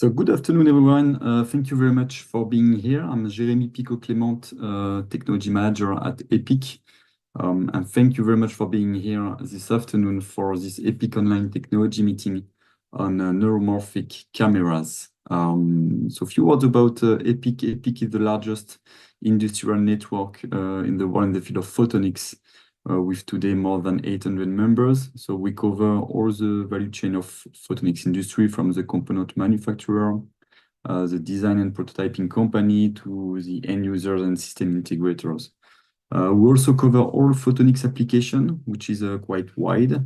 So good afternoon, everyone. Thank you very much for being here. I'm Jérémy Picot-Clemente, Technology Manager at EPIC. And thank you very much for being here this afternoon for this EPIC online technology meeting on neuromorphic cameras. So a few words about EPIC. EPIC is the largest industrial network in the world in the field of photonics, with today more than 800 members. So we cover all the value chain of photonics industry, from the component manufacturer, the design and prototyping company, to the end users and system integrators. We also cover all photonics application, which is quite wide,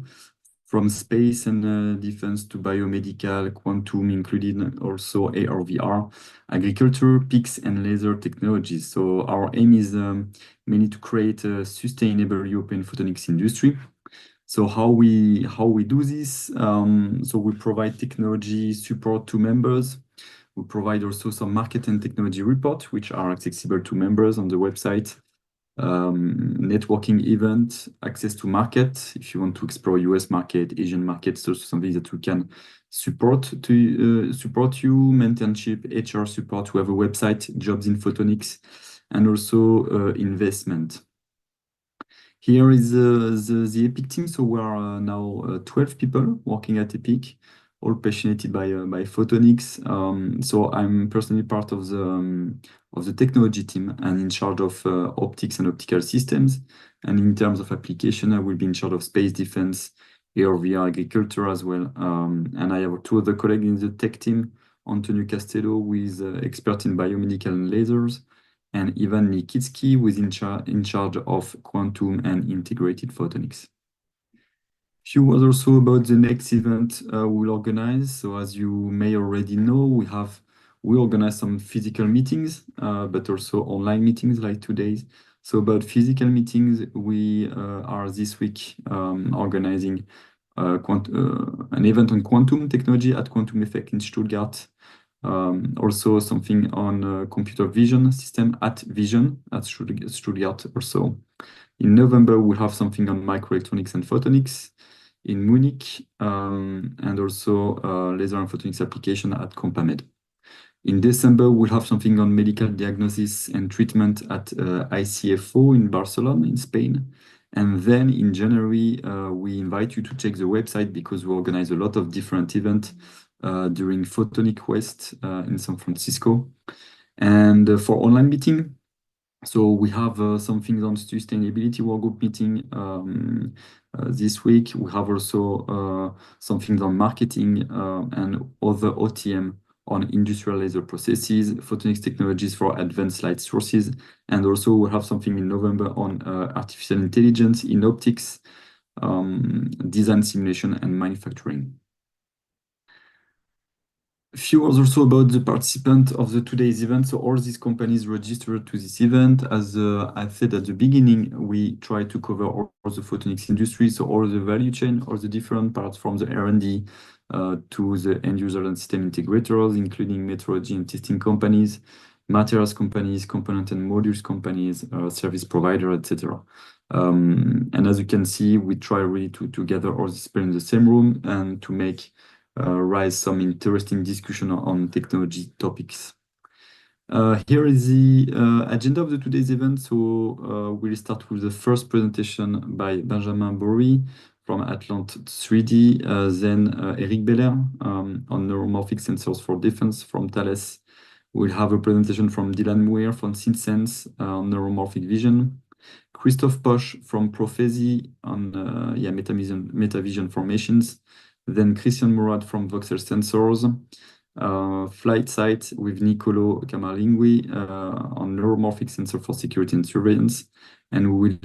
from space and defense to biomedical, quantum, including also AR, VR, agriculture, PICs, and laser technologies. So our aim is mainly to create a sustainable European photonics industry. So how we do this? So we provide technology support to members. We provide also some market and technology reports, which are accessible to members on the website. Networking event, access to market. If you want to explore US market, Asian market, so something that we can support you, mentorship, HR support. We have a website, jobs in photonics, and also investment. Here is the EPIC team. So we are now 12 people working at EPIC, all passionate by photonics. So I'm personally part of the technology team and in charge of optics and optical systems. And in terms of application, I will be in charge of space defense, AR, VR, agriculture as well. And I have two other colleagues in the tech team, Antonio Castello, who is expert in biomedical and lasers, and Ivan Nikitsky, who is in charge of quantum and integrated photonics. Few words also about the next event we'll organize. So as you may already know, we organize some physical meetings, but also online meetings like today's. So about physical meetings, we are this week organizing an event on quantum technology at Quantum Effect in Stuttgart. Also something on computer vision system at Vision at Stuttgart also. In November, we'll have something on microelectronics and photonics in Munich, and also laser and photonics application at Compamed. In December, we'll have something on medical diagnosis and treatment at ICFO in Barcelona, in Spain. And then in January, we invite you to check the website, because we organize a lot of different events during Photonic West in San Francisco. And for online meeting, so we have some things on sustainability workgroup meeting this week. We have also some things on marketing and other OTM on industrial laser processes, photonics technologies for advanced light sources, and also we have something in November on artificial intelligence in optics, design, simulation, and manufacturing. A few words also about the participants of today's event. So all these companies registered to this event. As I said at the beginning, we try to cover all the photonics industry, so all the value chain, all the different parts from the R&D to the end user and system integrators, including metrology and testing companies, materials companies, component and modules companies, service provider, etc. And as you can see, we try really to gather all these people in the same room and to make rise some interesting discussion on technology topics. Here is the agenda of today's event. So we'll start with the first presentation by Benjamin Bory from ATLANT 3D, then Eric Beller on neuromorphic sensors for defense from Thales. We'll have a presentation from Dylan Muir from SynSense on neuromorphic vision. Christophe Posch from Prophesy on metavision formations. Then Christian Murad from Voxel Sensors, Flight Sight with Nicolo Camarlingui on neuromorphic sensor for security and surveillance. And we will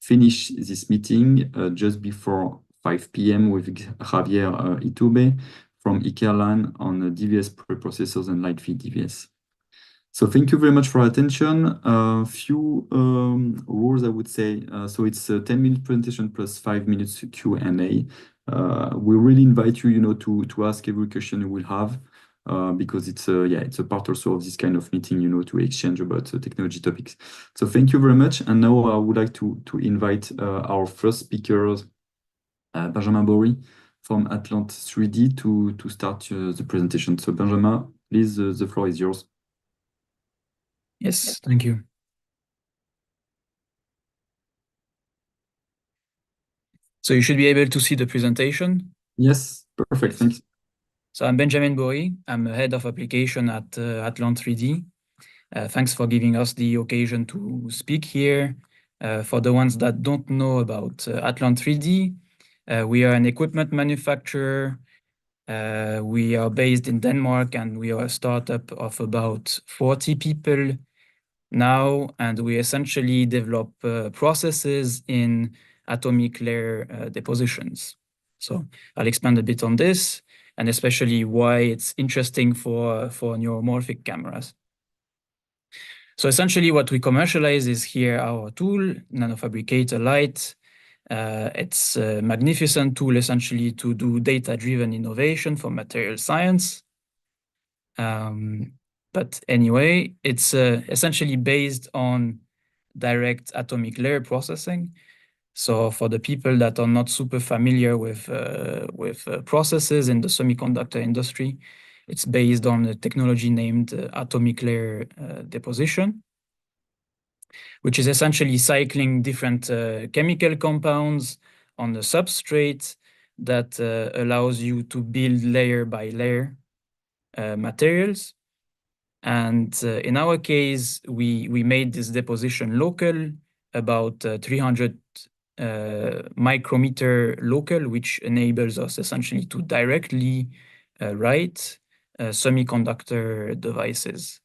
finish this meeting just before 5 p.m. with Javier Iturbe from Ikerlan on DVS preprocessors and Lightfield DVS. So thank you very much for your attention. Few rules, I would say. So it's a 10-minute presentation plus 5 minutes Q&A. We really invite you, to ask every question you will have, because it's a part also of this kind of meeting, to exchange about technology topics. So thank you very much. And now I would like to invite our first speakers, Benjamin Bory from ATLANT 3D, to start the presentation. So Benjamin, Please, the floor is yours. Yes, thank you. So you should be able to see the presentation. Yes, perfect, Yes. thanks. So I'm Benjamin Bory. I'm a head of application at ATLANT 3D. Thanks for giving us the occasion to speak here. For the ones that don't know about ATLANT 3D, we are an equipment manufacturer. We are based in Denmark, and we are a startup of about 40 people now, and we essentially develop processes in atomic layer depositions. So I'll expand a bit on this, and especially why it's interesting for neuromorphic cameras. So essentially what we commercialize is here our tool, Nanofabricator Lite. It's a magnificent tool essentially to do data-driven innovation for material science. But anyway, it's essentially based on direct atomic layer processing. So for the people that are not super familiar with processes in the semiconductor industry, it's based on a technology named atomic layer deposition, which is essentially cycling different chemical compounds on the substrate that allows you to build layer by layer materials. And in our case, we made this deposition local, about 300 micrometer local, which enables us essentially to directly write semiconductor devices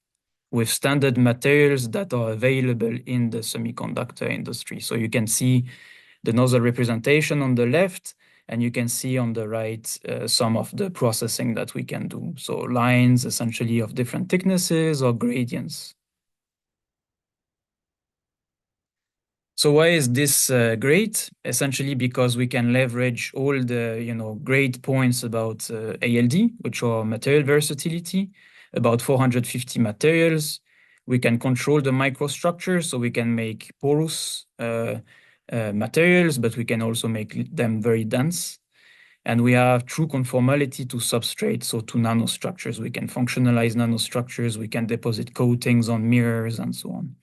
with standard materials that are available in the semiconductor industry. So you can see the nozzle representation on the left, and you can see on the right some of the processing that we can do. So lines essentially of different thicknesses or gradients. So why is this great? Essentially because we can leverage all the great points about ALD, which are material versatility, about 450 materials. We can control the microstructure, so we can make porous materials, but we can also make them very dense. And we have true conformality to substrate, so to nanostructures. We can functionalize nanostructures, we can deposit coatings on mirrors and so on.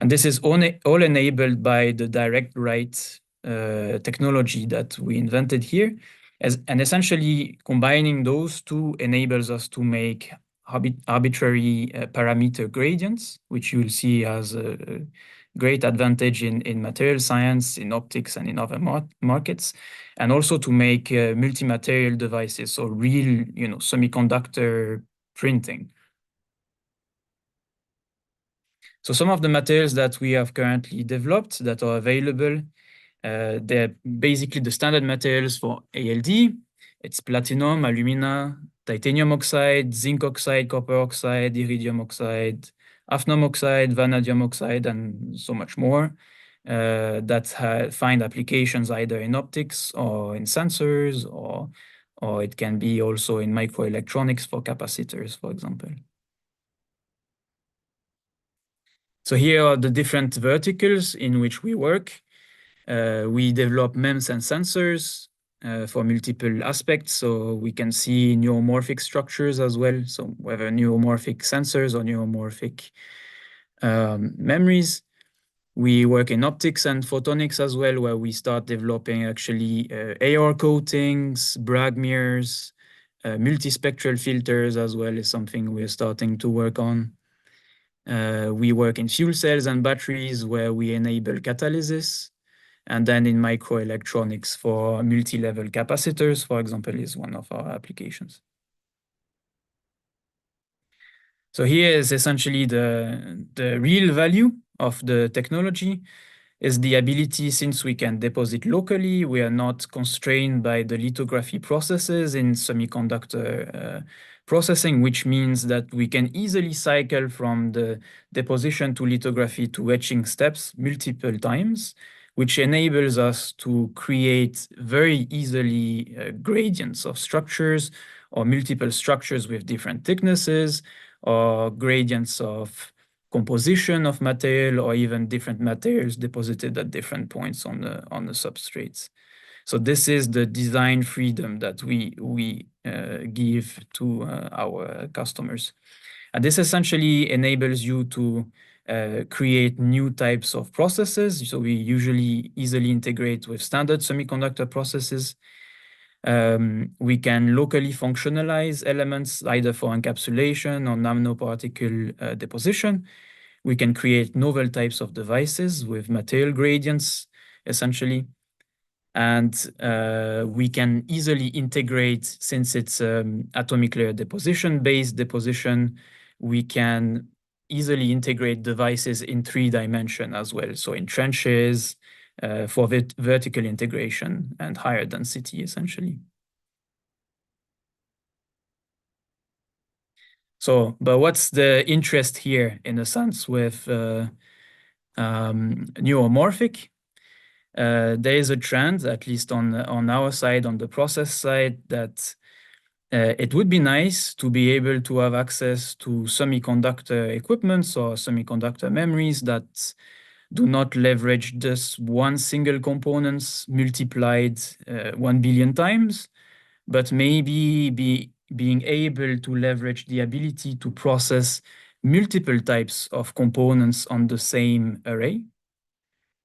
And this is all enabled by the direct write technology that we invented here. And essentially combining those two enables us to make arbitrary parameter gradients, which you'll see as a great advantage in material science, in optics, and in other markets, and also to make multi-material devices, so real semiconductor printing. So some of the materials that we have currently developed that are available, they're basically the standard materials for ALD. It's platinum, alumina, titanium oxide, zinc oxide, copper oxide, iridium oxide, hafnium oxide, vanadium oxide, and so much more that find applications either in optics or in sensors, or it can be also in microelectronics for capacitors, for example. So here are the different verticals in which we work. We develop MEMS and sensors for multiple aspects. So we can see neuromorphic structures as well. So whether neuromorphic sensors or neuromorphic memories. We work in optics and photonics as well, where we start developing actually AR coatings, Bragg mirrors, multispectral filters as well is something we're starting to work on. We work in fuel cells and batteries where we enable catalysis. And then in microelectronics for multi-level capacitors, for example, is one of our applications. So here is essentially the real value of the technology is the ability, since we can deposit locally, we are not constrained by the lithography processes in semiconductor processing, which means that we can easily cycle from the deposition to lithography to etching steps multiple times, which enables us to create very easily gradients of structures or multiple structures with different thicknesses or gradients of composition of material or even different materials deposited at different points on the substrates. So this is the design freedom that we give to our customers. And this essentially enables you to create new types of processes. So we usually easily integrate with standard semiconductor processes. We can locally functionalize elements either for encapsulation or nanoparticle deposition. We can create novel types of devices with material gradients, essentially. And we can easily integrate, since it's atomic layer deposition-based deposition, we can easily integrate devices in 3D as well. So in trenches, for vertical integration and higher density, essentially. So, but what's the interest here, in a sense, with neuromorphic? There is a trend, at least on our side, on the process side, that it would be nice to be able to have access to semiconductor equipments or semiconductor memories that do not leverage just one single component multiplied 1 billion times, but maybe being able to leverage the ability to process multiple types of components on the same array.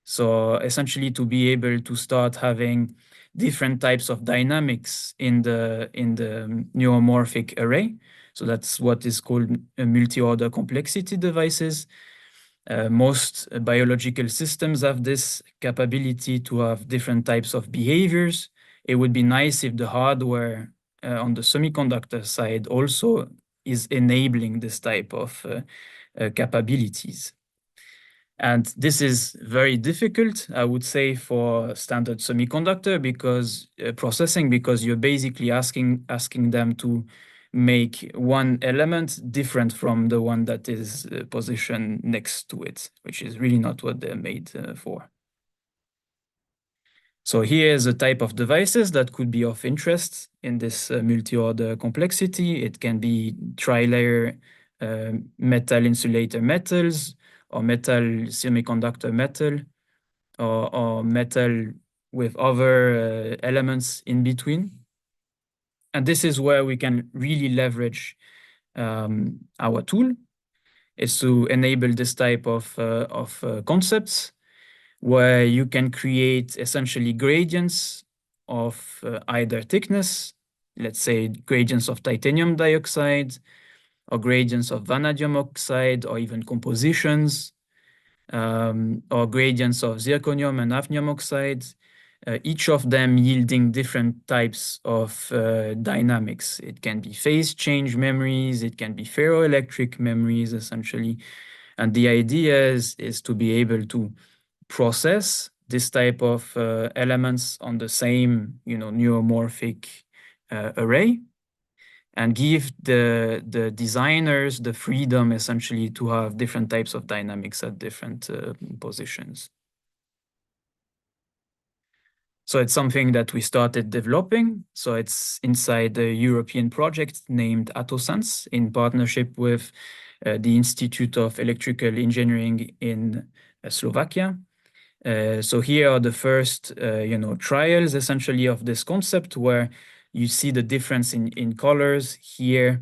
So essentially to be able to start having different types of dynamics in the neuromorphic array. So that's what is called a multi-order complexity devices. Most biological systems have this capability to have different types of behaviors. It would be nice if the hardware on the semiconductor side also is enabling this type of capabilities. And this is very difficult, I would say, for standard semiconductor because processing, because you're basically asking them to make one element different from the one that is positioned next to it, which is really not what they're made for. So here's a type of devices that could be of interest in this multi-order complexity. It can be tri-layer metal insulator metals, or metal semiconductor metal, or metal with other elements in between. And this is where we can really leverage our tool, is to enable this type of concepts where you can create essentially gradients of either thickness, let's say gradients of titanium dioxide, or gradients of vanadium oxide, or even compositions, or gradients of zirconium and hafnium oxide, each of them yielding different types of dynamics. It can be phase change memories, it can be ferroelectric memories, essentially. And the idea is to be able to process this type of elements on the same, neuromorphic array, and give the designers the freedom, essentially, to have different types of dynamics at different positions. So it's something that we started developing. So it's inside the European project named ATOSense, in partnership with the Institute of Electrical Engineering in Slovakia. So here are the first, trials, essentially, of this concept, where you see the difference in colors. Here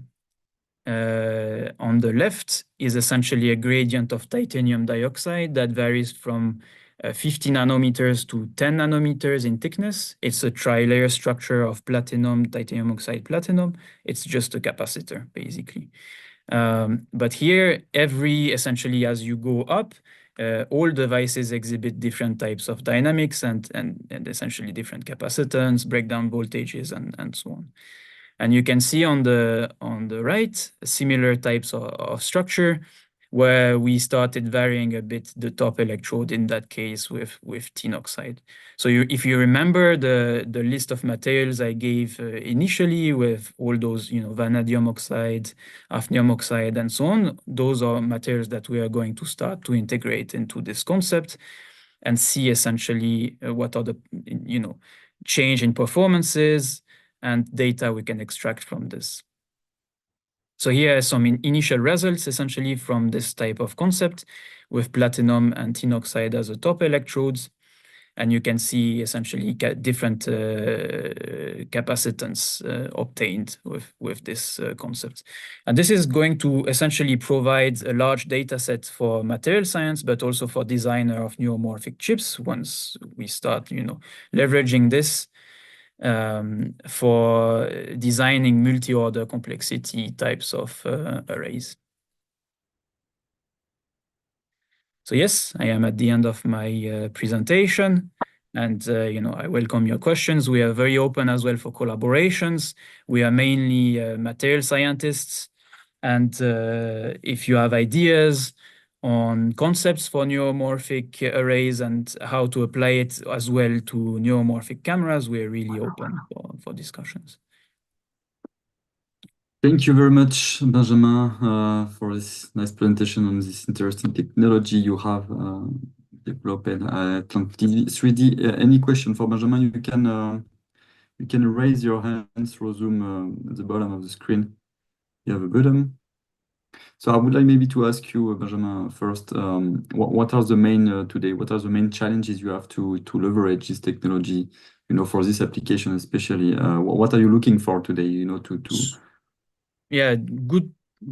on the left is essentially a gradient of titanium dioxide that varies from 50 nanometers to 10 nanometers in thickness. It's a tri-layer structure of platinum, titanium oxide, platinum. It's just a capacitor, basically. But here, essentially, as you go up, all devices exhibit different types of dynamics and essentially different capacitance, breakdown voltages, and so on. And you can see on the right similar types of structure, where we started varying a bit the top electrode, in that case with tin oxide. So if you remember the list of materials I gave initially, with all those, vanadium oxide, hafnium oxide, and so on, those are materials that we are going to start to integrate into this concept and see essentially what are the, change in performances and data we can extract from this. So here are some initial results, essentially, from this type of concept, with platinum and tin oxide as the top electrodes. and you can see essentially different capacitance obtained with this concept. And this is going to essentially provide a large data set for material science, but also for designer of neuromorphic chips once we start, leveraging this for designing multi-order complexity types of arrays. So yes, I am at the end of my presentation, and I welcome your questions. We are very open as well for collaborations. We are mainly material scientists, and if you have ideas on concepts for neuromorphic arrays and how to apply it as well to neuromorphic cameras, we are really open for discussions. Thank you very much, Benjamin, for this nice presentation on this interesting technology you have developed at ATLANT 3D. Any question for Benjamin? You can raise your hand through Zoom at the bottom of the screen. You have a button. So I would like maybe to ask you, Benjamin, first, what are the main today? What are the main challenges you have to leverage this technology, for this application especially? What are you looking for today, Yeah,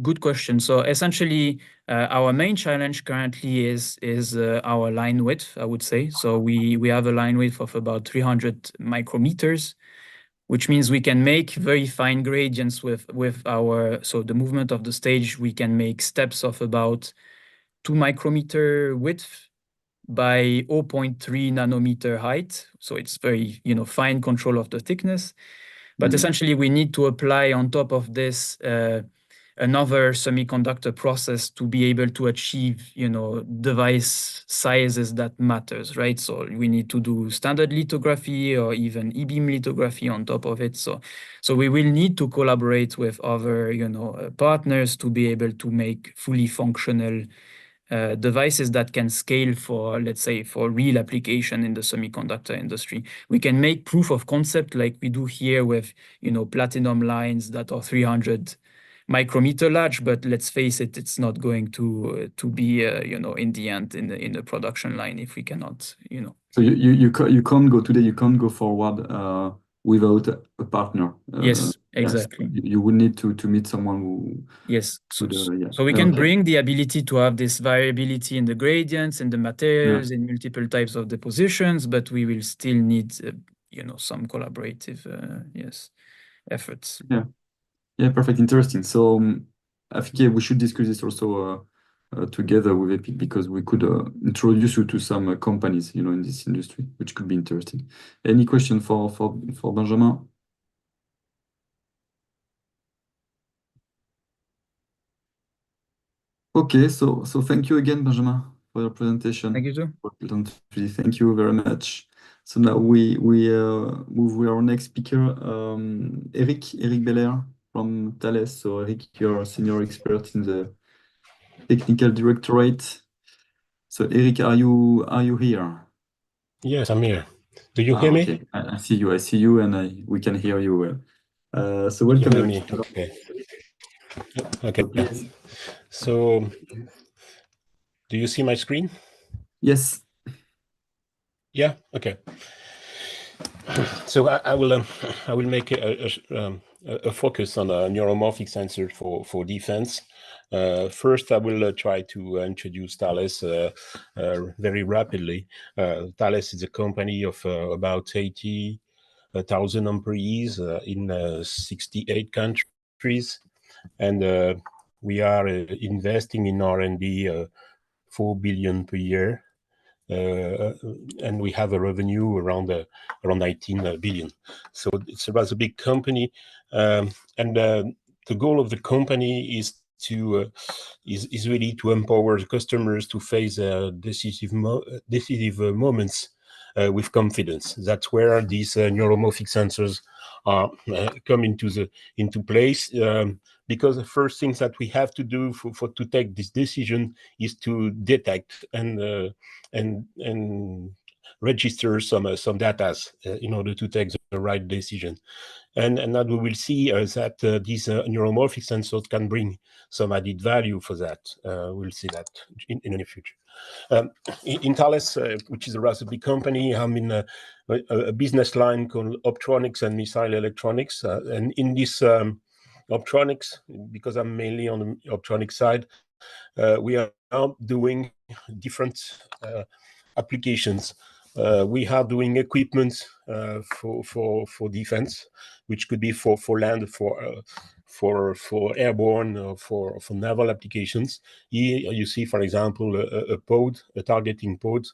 good question. So essentially, our main challenge currently is our line width, I would say. So we have a line width of about 300 micrometers, which means we can make very fine gradients with so the movement of the stage, we can make steps of about 2 micrometer width by 0.3 nanometer height. So it's very, fine control of the thickness. But essentially, we need to apply on top of this another semiconductor process to be able to achieve, device sizes that matters, right? So we need to do standard lithography or even e-beam lithography on top of it. So we will need to collaborate with other, partners to be able to make fully functional devices that can scale for, let's say, for real application in the semiconductor industry. We can make proof of concept like we do here with, platinum lines that are 300 micrometer large, but let's face it, it's not going to be, in the end in the production line if we cannot, So you can't go today. You can't go forward without a partner. Yes, exactly. Yes, you would need to meet someone who. Yes, so Yeah. we can bring the ability to have this variability in the gradients, in the materials, in multiple types of depositions, but we will still need, some collaborative, efforts. Yeah, perfect, interesting. So I think we should discuss this also together with Epic because we could introduce you to some companies, in this industry, which could be interesting. Any question for Benjamin? Okay, so thank you again, Benjamin, for your presentation. Thank you too. Thank you very much. So now we move with our next speaker, Eric Belair from Thales. So Eric, you're a senior expert in the technical directorate. So Eric, are you here? Yes, I'm here. Do you hear me? Okay, I see you, and we can hear you well. So welcome, You hear Eric. me? Okay. Okay. Please. So, do you see my screen? Yes. Yeah. Okay. So I will make a focus on neuromorphic sensors for defense. First, I will try to introduce Thales very rapidly. Thales is a company of about 80,000 employees in 68 countries, and we are investing in R&D 4 billion per year. And we have a revenue around 19 billion. So it's about a big company, and the goal of the company is really to empower the customers to face decisive moments with confidence. That's where these neuromorphic sensors are come into place. Because the first things that we have to do to take this decision is to detect and register some data in order to take the right decision. And that we will see that these neuromorphic sensors can bring some added value for that. We'll see that in the near future. In Thales, which is a rather big company, I'm in a business line called optronics and missile electronics. And in this optronics, because I'm mainly on the optronics side, we are now doing different applications. We are doing equipment for defense, which could be for land, for airborne, or for naval applications. Here you see, for example, a pod, a targeting pod,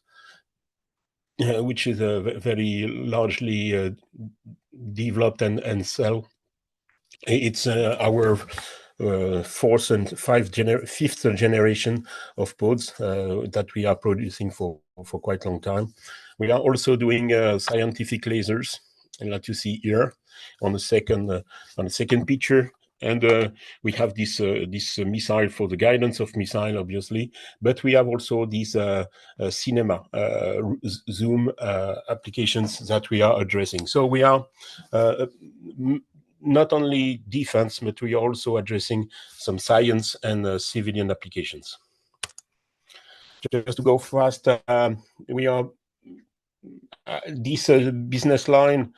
which is very largely developed and sell. It's our fifth generation of pods that we are producing for quite a long time. We are also doing scientific lasers, and that you see here on the second picture. And we have this missile for the guidance of missile, obviously, but we have also these cinema zoom applications that we are addressing. So we are not only defense, but we are also addressing some science and civilian applications. Just to go fast, we are this business line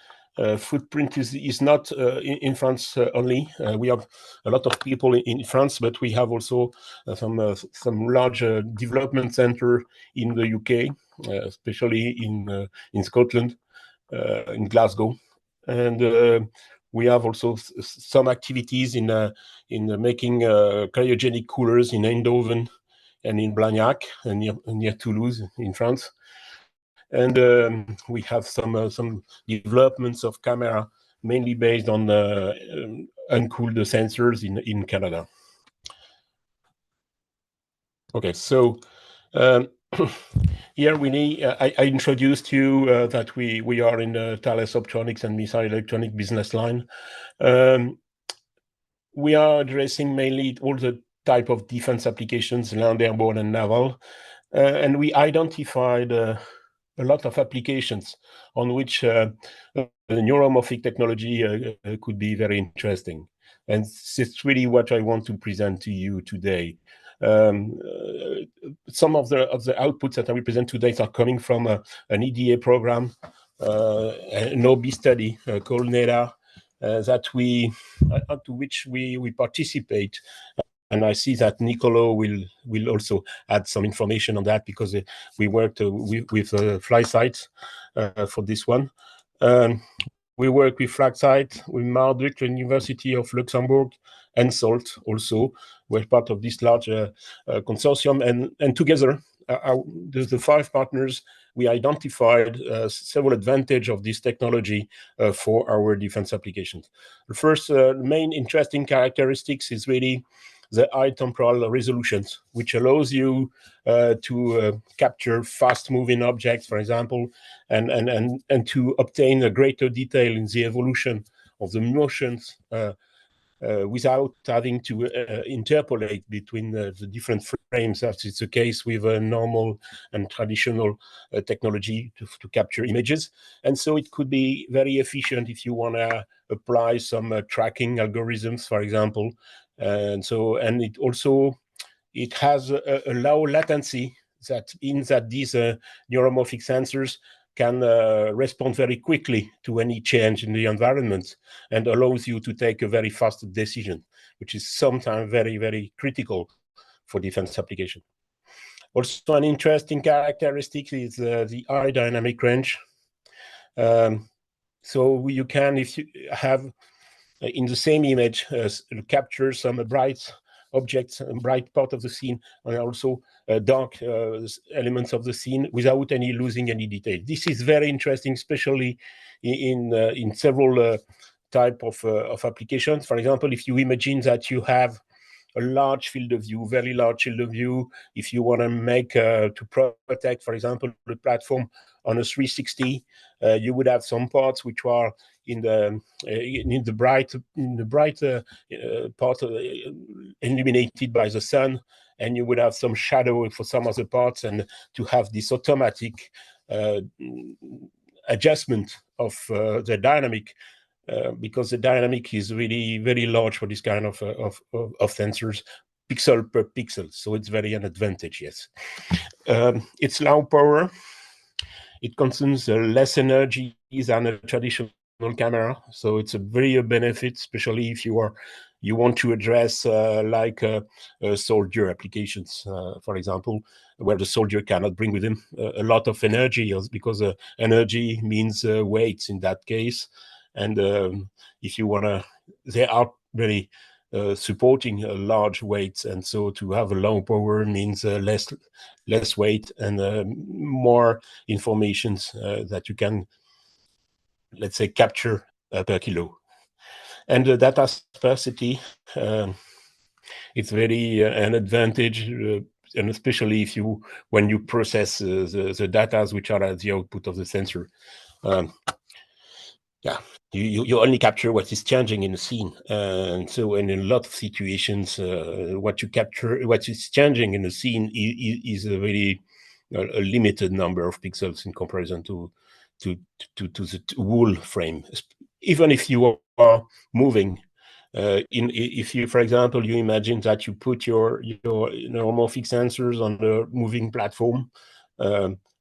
footprint is not in France only. We have a lot of people in France, but we have also some large development center in the UK, especially in Scotland, in Glasgow, and we have also some activities in making cryogenic coolers in Eindhoven and in Blagnac, near Toulouse in France. And we have some developments of camera, mainly based on uncooled sensors in Canada. Okay, so here I introduced you that we are in the Thales Optronics and Missile Electronic business line. We are addressing mainly all the type of defense applications, land, airborne, and naval, and we identified a lot of applications on which the neuromorphic technology could be very interesting. And it's really what I want to present to you today. Some of the outputs that I will present today are coming from an EDA program, an OB study called NEDA, to which we participate. And I see that Nicolo will also add some information on that, because we worked with FlySight for this one. We work with FlySight, with Marduk, the University of Luxembourg, and SALT also. We're part of this large consortium, and together, the 5 partners, we identified several advantages of this technology for our defense applications. The first main interesting characteristics is really the high temporal resolutions, which allows you to capture fast-moving objects, for example, and to obtain a greater detail in the evolution of the motions without having to interpolate between the different frames, as is the case with a normal and traditional technology to capture images. And so it could be very efficient if you want to apply some tracking algorithms, for example. And it has a low latency, that means that these neuromorphic sensors can respond very quickly to any change in the environment, and allows you to take a very fast decision, which is sometimes very, very critical for defense application. Also, an interesting characteristic is the high dynamic range. So you can, if you have in the same image, capture some bright objects, a bright part of the scene, and also dark elements of the scene without losing any detail. This is very interesting, especially in several type of applications. For example, if you imagine that you have a large field of view, very large field of view, if you want to make to protect, for example, the platform on a 360, you would have some parts which are in the bright part illuminated by the sun, and you would have some shadow for some other parts, and to have this automatic adjustment of the dynamic, because the dynamic is really very large for this kind of sensors, pixel per pixel. So it's very an advantage, yes. It's low power. It consumes less energy than a traditional camera, so it's a very benefit, especially if you want to address soldier applications, for example, where the soldier cannot bring with him a lot of energy, because energy means weight in that case. And if you want to, they are very supporting large weights, and so to have a low power means less weight and more informations that you can, let's say, capture per kilo. And the data sparsity, it's very an advantage, and especially when you process the data which are at the output of the sensor. Yeah, you only capture what is changing in the scene, and so in a lot of situations, what you capture, what is changing in the scene, is a very a limited number of pixels in comparison to the whole frame. Even if you are moving, if you, for example, you imagine that you put your neuromorphic sensors on a moving platform.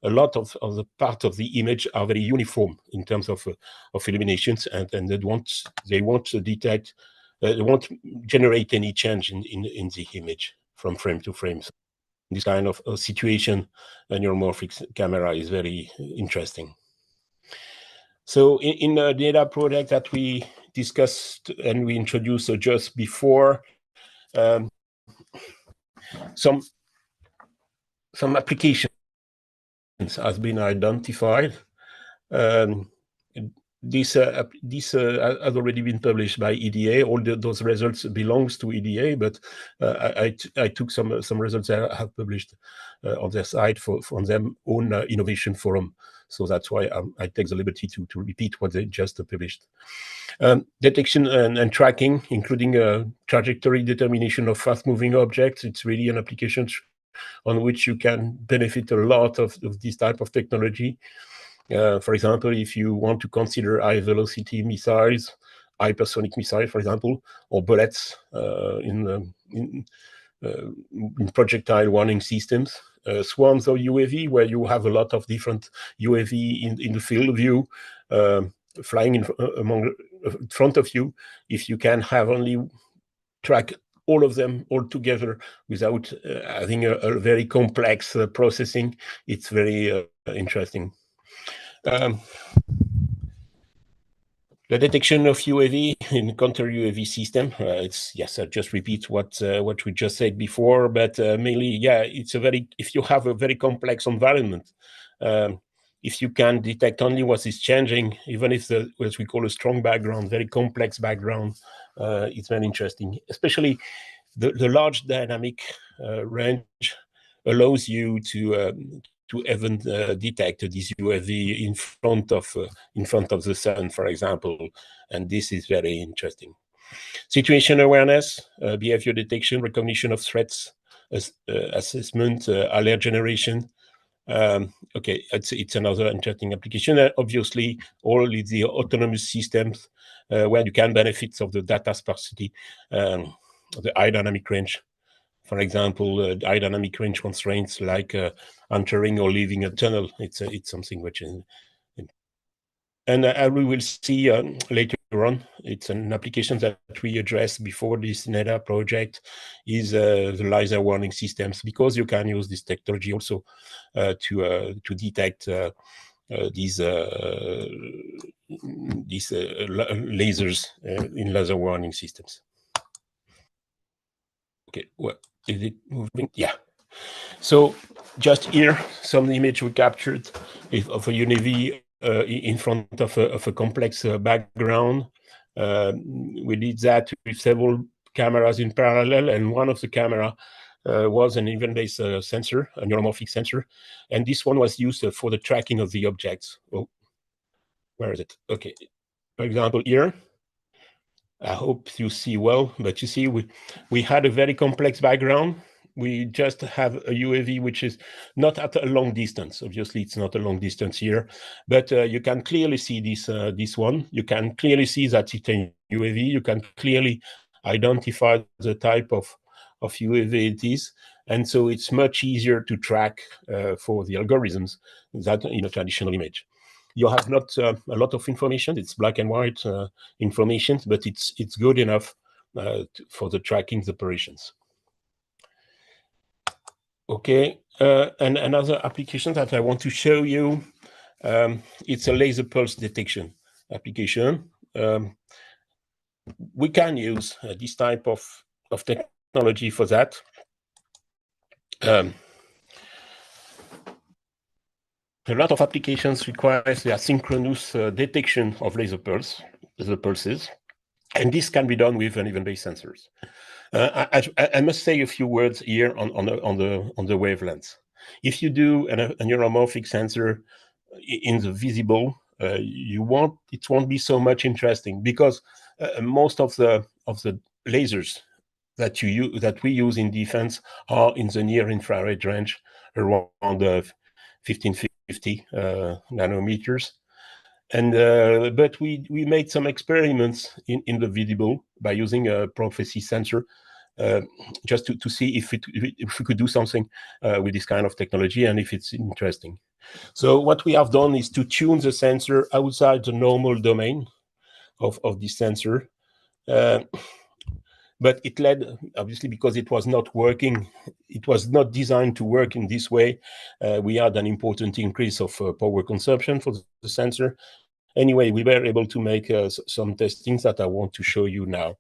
A lot of the part of the image are very uniform in terms of illuminations, and they won't detect, they won't generate any change in the image from frame to frame. So in this kind of situation, a neuromorphic camera is very interesting. So in the data project that we discussed and we introduced just before, some applications has been identified. This has already been published by EDA. All those results belongs to EDA, but I took some results that I have published on their site from their own innovation forum. So that's why I take the liberty to repeat what they just published. Detection and tracking, including trajectory determination of fast-moving objects. It's really an application on which you can benefit a lot of this type of technology. For example, if you want to consider high-velocity missiles, hypersonic missiles, for example, or bullets in projectile warning systems, swarms of UAV, where you have a lot of different UAV in the field of view, flying in front of you. If you can have only track all of them all together without having a very complex processing, it's very interesting. The detection of UAV in counter-UAV system. Yes, I just repeat what we just said before, but mainly, yeah, it's if you have a very complex environment, if you can detect only what is changing, even if what we call a strong background, very complex background, it's very interesting. Especially the large dynamic range allows you to even detect this UAV in front of the sun, for example, and this is very interesting. Situation awareness, behavior detection, recognition of threats, assessment, alert generation. Okay, it's another interesting application. Obviously, all the autonomous systems where you can benefit of the data sparsity, the high dynamic range. For example, high dynamic range constraints like entering or leaving a tunnel. It's something which is, and we will see later on. It's an application that we addressed before this NEDA project is the laser warning systems, because you can use this technology also to detect these lasers in laser warning systems. Okay, well, is it moving? Yeah. So just here, some image we captured of a UNIV in front of a complex background. We did that with several cameras in parallel, and one of the camera was an event-based sensor, a neuromorphic sensor, and this one was used for the tracking of the objects. Oh, where is it? Okay, for example, here. I hope you see well, but you see we had a very complex background, we just have a UAV which is not at a long distance. Obviously, it's not a long distance here, but you can clearly see this one. You can clearly see that it's a UAV. You can clearly identify the type of UAV it is. And so it's much easier to track for the algorithms than in a traditional image. You have not a lot of information. It's black and white information, but it's good enough for the tracking operations. Okay, and another application that I want to show you, it's a laser pulse detection application. We can use this type of technology for that. A lot of applications requires the asynchronous detection of laser pulses, and this can be done with uneven-based sensors. I must say a few words here on the wavelengths. If you do a neuromorphic sensor in the visible, it won't be so much interesting, because most of the lasers that we use in defense are in the near infrared range, around 1550 nanometers. And but we made some experiments in the visible by using a prophecy sensor, just to see if we could do something with this kind of technology and if it's interesting. So what we have done is to tune the sensor outside the normal domain of this sensor. But it led, obviously, because it was not working, it was not designed to work in this way. We had an important increase of power consumption for the sensor. Anyway, we were able to make some testings that I want to show you now.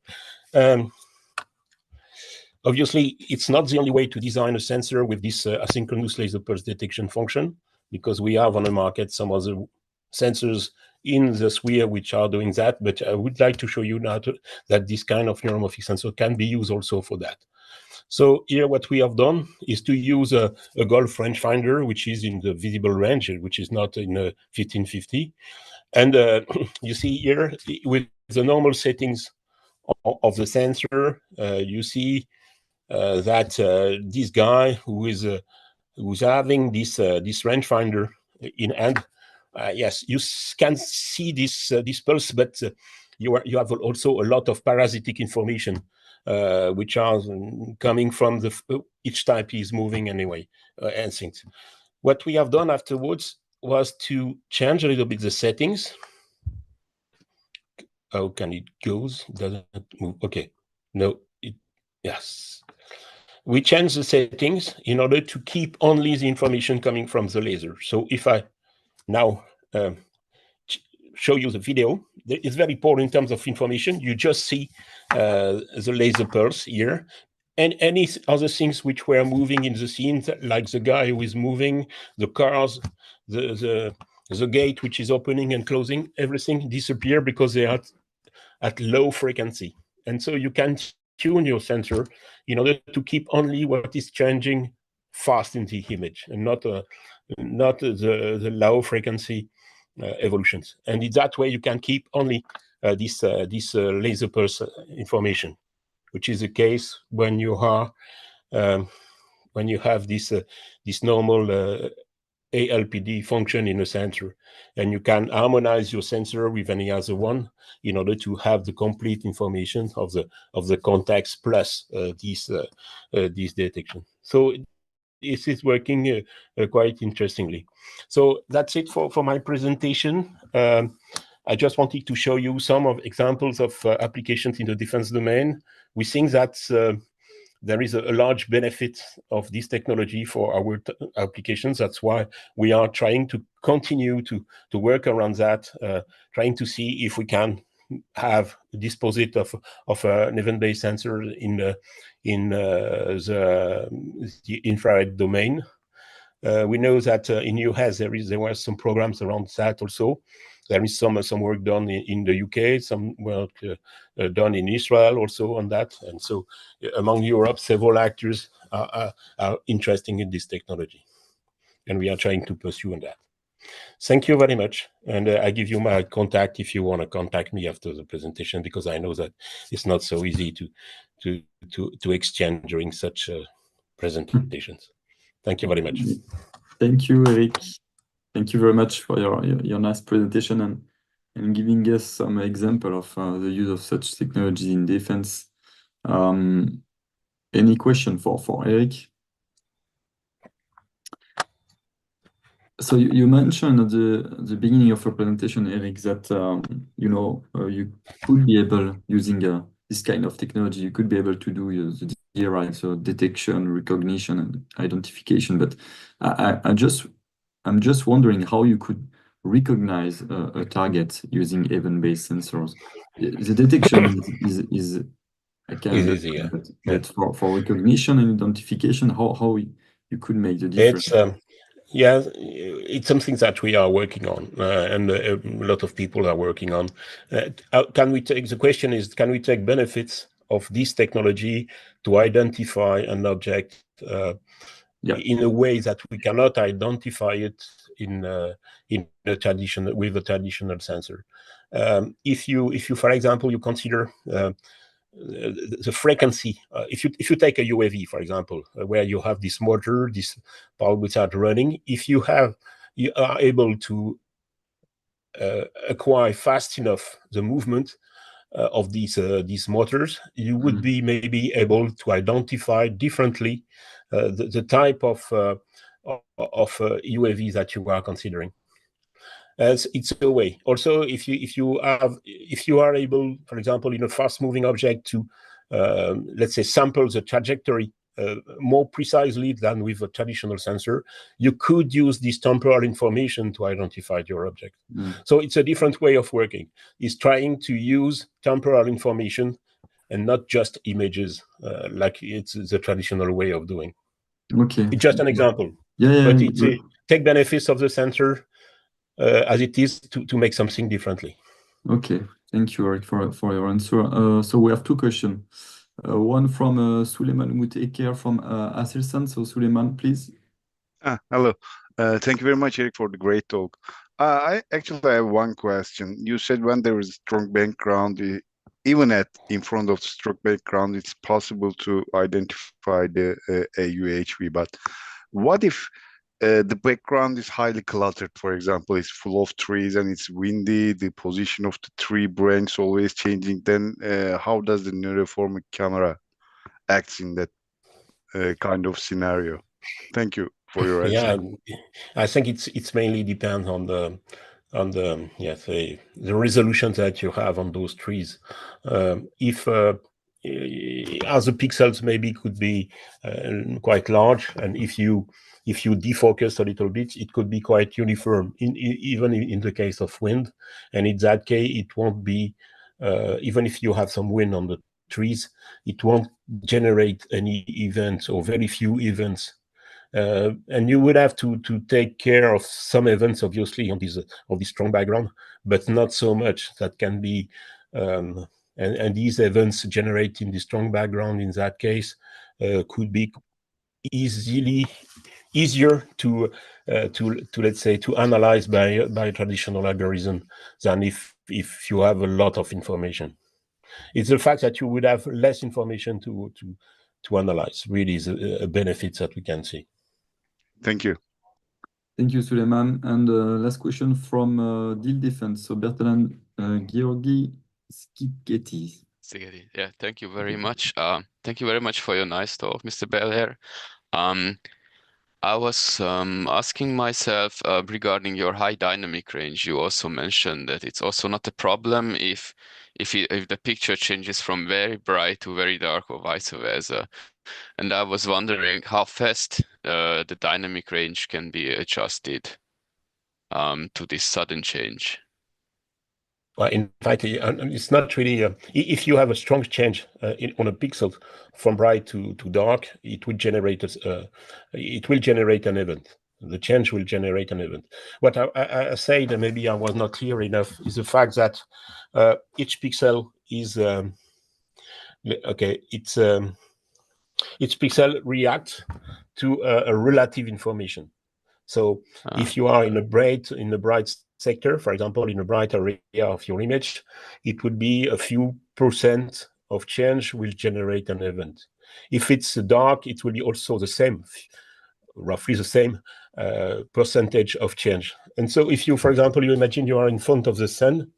Obviously, it's not the only way to design a sensor with this asynchronous laser pulse detection function, because we have on the market some other sensors in the sphere which are doing that. But I would like to show you now that this kind of neuromorphic sensor can be used also for that. So here what we have done is to use a Golf rangefinder, which is in the visible range, which is not in 1550. And you see here, with the normal settings of the sensor, you see that this guy who's having this rangefinder in hand, yes, you can see this pulse, but you have also a lot of parasitic information, which are coming from each type is moving anyway, and things. What we have done afterwards was to change a little bit the settings. How can it goes? Doesn't move. Okay, no, yes. We change the settings in order to keep only the information coming from the laser. So if I now show you the video, it's very poor in terms of information. You just see the laser pulse here, and any other things which were moving in the scene, like the guy who is moving, the cars, the gate which is opening and closing, everything disappear because they are at low frequency. And so you can tune your sensor in order to keep only what is changing fast in the image, and not the low frequency evolutions. And in that way, you can keep only this laser pulse information, which is the case when you are when you have this normal ALPD function in a sensor, and you can harmonize your sensor with any other one in order to have the complete information of the contacts plus this detection. So this is working quite interestingly. So that's it for my presentation. I just wanted to show you some of examples of applications in the defense domain. We think that there is a large benefit of this technology for our applications. That's why we are trying to continue to work around that, trying to see if we can have a disposite of an event-based sensor in the infrared domain. We know that in US there were some programs around that also. There is some work done in the UK, some work done in Israel also on that. And so among Europe, several actors are interested in this technology. And we are trying to pursue on that. Thank you very much. And I give you my contact if you want to contact me after the presentation, because I know that it's not so easy to exchange during such a presentations. Thank you very much. Thank you, Eric. Thank you very much for your nice presentation and giving us some example of the use of such technology in defense. Any question for Eric? So you mentioned at the beginning of your presentation, Eric, that you could be able, using this kind of technology, you could be able to do the DRI, so detection, recognition, and identification. But I'm just wondering how you could recognize a target using event-based sensors. The detection is I can Easy, understand, but for recognition and identification, how you could make the difference? It's something that we are working on, and a lot of people are working on. The question is, can we take benefits of this technology to identify an object in a way that we cannot identify it with a traditional sensor? If you, for example, you consider the frequency, if you take a UAV, for example, where you have this motor, this power which are running, if you are able to acquire fast enough the movement of these motors, you would be maybe able to identify differently the type of UAV that you are considering. As it's a way. Also, if you are able, for example, in a fast-moving object to let's say sample the trajectory more precisely than with a traditional sensor, you could use this temporal information to identify your object. So it's a different way of working. It's trying to use temporal information and not just images like it's the traditional way of doing. Okay. It's just an example. But it's take benefits of the sensor as it is to make something differently. Okay, thank you, Eric, for your answer. So we have two questions. One from Suleiman Mouteker from Aselsan. So Suleiman, please. Hello. Thank you very much, Eric, for the great talk. I actually have one question. You said when there is a strong background, even in front of strong background, it's possible to identify the AUHV. But what if the background is highly cluttered? For example, it's full of trees and it's windy, the position of the tree branch always changing. Then how does the neuromorphic camera act in that kind of scenario? Thank you for your answer. I think it's mainly depends on the resolution that you have on those trees. If other pixels maybe could be quite large, and if you defocus a little bit, it could be quite uniform, even in the case of wind. And in that case, it won't be, even if you have some wind on the trees, it won't generate any events or very few events. And you would have to take care of some events, obviously, on this strong background, but not so much that can be, and these events generating the strong background in that case could be easier to let's say to analyze by traditional algorithm than if you have a lot of information. It's the fact that you would have less information to analyze really is a benefit that we can see. Thank you. Thank you, Suleiman. And last question from Deal Defense. So Bertrand Georgi Skigeti. Yeah, thank you very much. Thank you very much for your nice talk, Mr. Belair. I was asking myself regarding your high dynamic range. You also mentioned that it's also not a problem if the picture changes from very bright to very dark or vice versa. And I was wondering how fast the dynamic range can be adjusted to this sudden change. Well, in fact, it's not really. If you have a strong change on a pixel from bright to dark, it will generate an event. The change will generate an event. What I said, and maybe I was not clear enough, is the fact that each pixel is each pixel reacts to a relative information. So if you are in a bright sector, for example, in a bright area of your image, it would be a few % of change will generate an event. If it's dark, it will be also the same, roughly the same percentage of change. And so if you, for example, you imagine you are in front of the sun,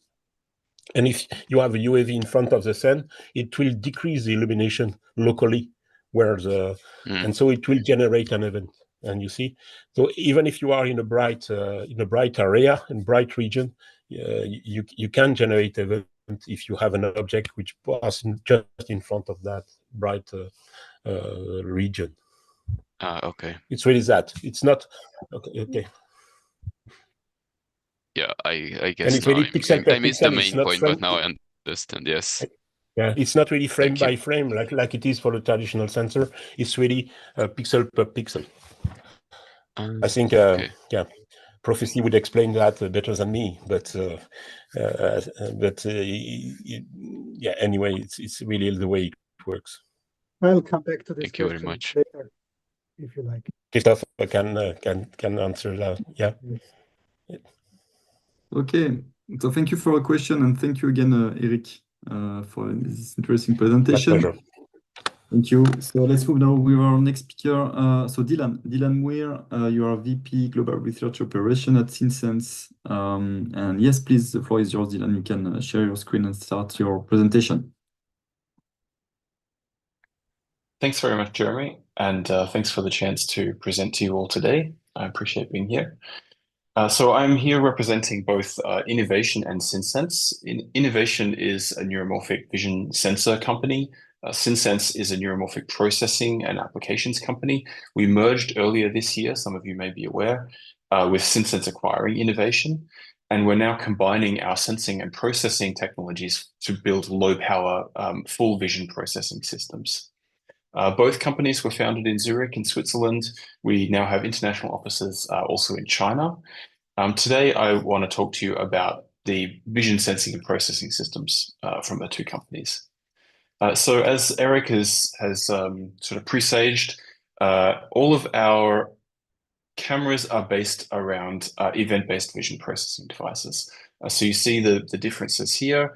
and if you have a UAV in front of the sun, it will decrease the illumination locally, where the and so it will generate an event. And you see, so even if you are in a bright area, in bright region, you can generate event if you have an object which passes just in front of that bright region. Okay. It's really that. It's not okay. Yeah, I guess And it's now really pixel per I missed the pixel. It's main not point, frame. but now I understand. Yes. Yeah, it's not really frame Thank you. by frame like it is for the traditional sensor. It's really pixel per pixel. I think, Okay. yeah, Prophecy would explain that better than me. But yeah, anyway, it's really the way it works. I'll come back to this Thank you very question much. later, if you like. Christophe can answer that. Yeah. Okay, so thank you for your question, and thank you again, Eric, for this interesting presentation. My pleasure. Thank you. So let's move now with our next speaker. So Dylan Weir, you are VP Global Research Operation at SynSense. And yes, please, the floor is yours, Dylan. You can share your screen and start your presentation. Thanks very much, Jeremy, and thanks for the chance to present to you all today. I appreciate being here. So I'm here representing both Innovation and SynSense. Innovation is a neuromorphic vision sensor company. SynSense is a neuromorphic processing and applications company. We merged earlier this year, some of you may be aware, with SynSense acquiring Innovation. And we're now combining our sensing and processing technologies to build low power, full vision processing systems. Both companies were founded in Zurich in Switzerland. We now have international offices also in China. Today, I want to talk to you about the vision sensing and processing systems from the two companies. So as Eric has sort of presaged, all of our cameras are based around event-based vision processing devices. So you see the differences here.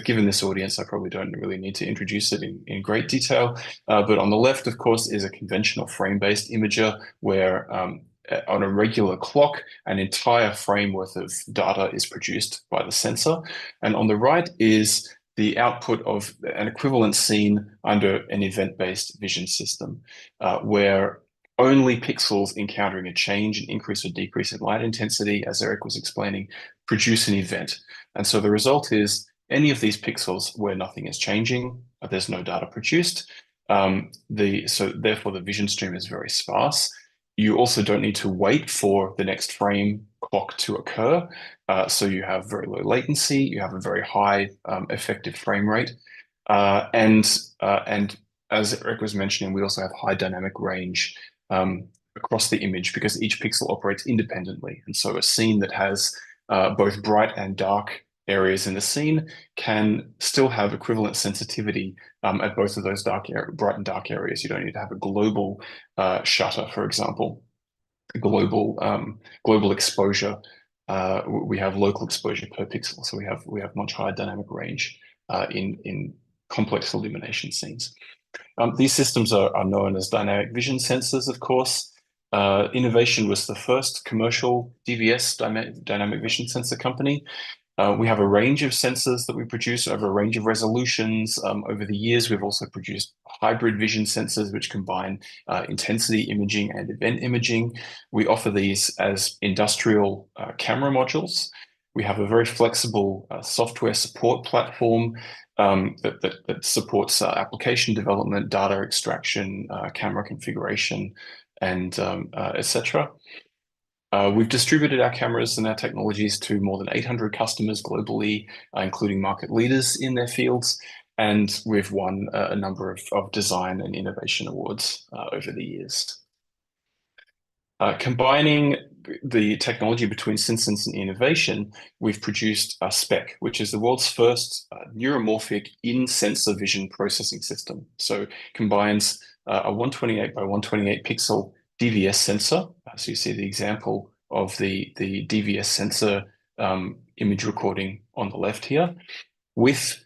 Given this audience, I probably don't really need to introduce it in great detail. But on the left, of course, is a conventional frame-based imager where on a regular clock, an entire frame worth of data is produced by the sensor. And on the right is the output of an equivalent scene under an event-based vision system, where only pixels encountering a change, an increase or decrease in light intensity, as Eric was explaining, produce an event. And so the result is any of these pixels where nothing is changing, there's no data produced. So therefore the vision stream is very sparse. You also don't need to wait for the next frame clock to occur. So you have very low latency, you have a very high effective frame rate. And as Eric was mentioning, we also have high dynamic range across the image because each pixel operates independently. And so a scene that has both bright and dark areas in the scene can still have equivalent sensitivity at both of those bright and dark areas. You don't need to have a global shutter, for example, global exposure. We have local exposure per pixel, so we have much higher dynamic range in complex illumination scenes. These systems are known as dynamic vision sensors, of course. Innovation was the first commercial DVS, dynamic vision sensor company. We have a range of sensors that we produce over a range of resolutions. Over the years, we've also produced hybrid vision sensors, which combine intensity imaging and event imaging. We offer these as industrial camera modules. We have a very flexible software support platform that supports application development, data extraction, camera configuration, and etc. We've distributed our cameras and our technologies to more than 800 customers globally, including market leaders in their fields, and we've won a number of design and innovation awards over the years. Combining the technology between SynSense and Innovation, we've produced a SPEC, which is the world's first neuromorphic in-sensor vision processing system. So combines a 128 by 128 pixel DVS sensor. So you see the example of the DVS sensor image recording on the left here, with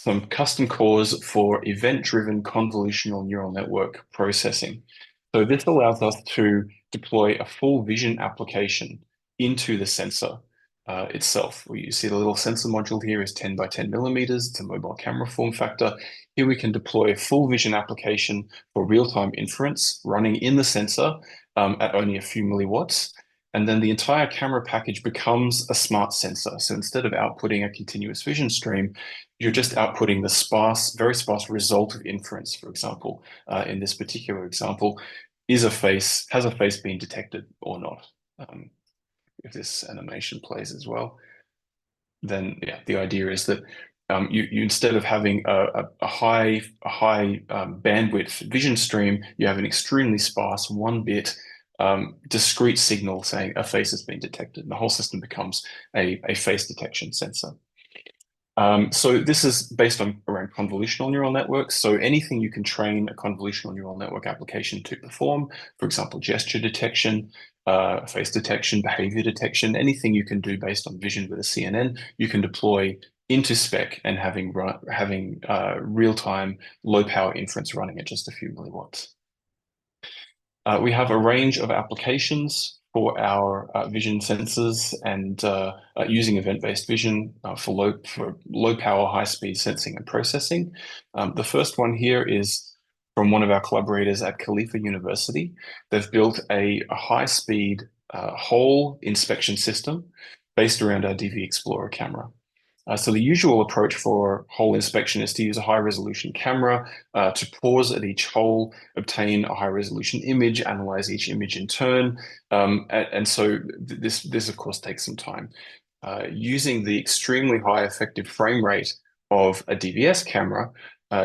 some custom cores for event-driven convolutional neural network processing. So this allows us to deploy a full vision application into the sensor itself. You see the little sensor module here is 10 by 10 millimeters. It's a mobile camera form factor. Here we can deploy a full vision application for real-time inference running in the sensor at only a few milliwatts. And then the entire camera package becomes a smart sensor. So instead of outputting a continuous vision stream, you're just outputting the sparse, very sparse result of inference. For example, in this particular example, has a face been detected or not? If this animation plays as well, then yeah, the idea is that you instead of having a high bandwidth vision stream, you have an extremely sparse 1-bit discrete signal saying a face has been detected, and the whole system becomes a face detection sensor. So this is based on around convolutional neural networks. So anything you can train a convolutional neural network application to perform, for example, gesture detection, face detection, behavior detection, anything you can do based on vision with a CNN, you can deploy into spec and having real-time low-power inference running at just a few milliwatts. We have a range of applications for our vision sensors and using event-based vision for low power, high-speed sensing and processing. The first one here is from one of our collaborators at Khalifa University. They've built a high-speed whole inspection system based around our DV Explorer camera. So the usual approach for hole inspection is to use a high-resolution camera to pause at each hole, obtain a high-resolution image, analyze each image in turn, and so this of course takes some time. Using the extremely high effective frame rate of a DVS camera,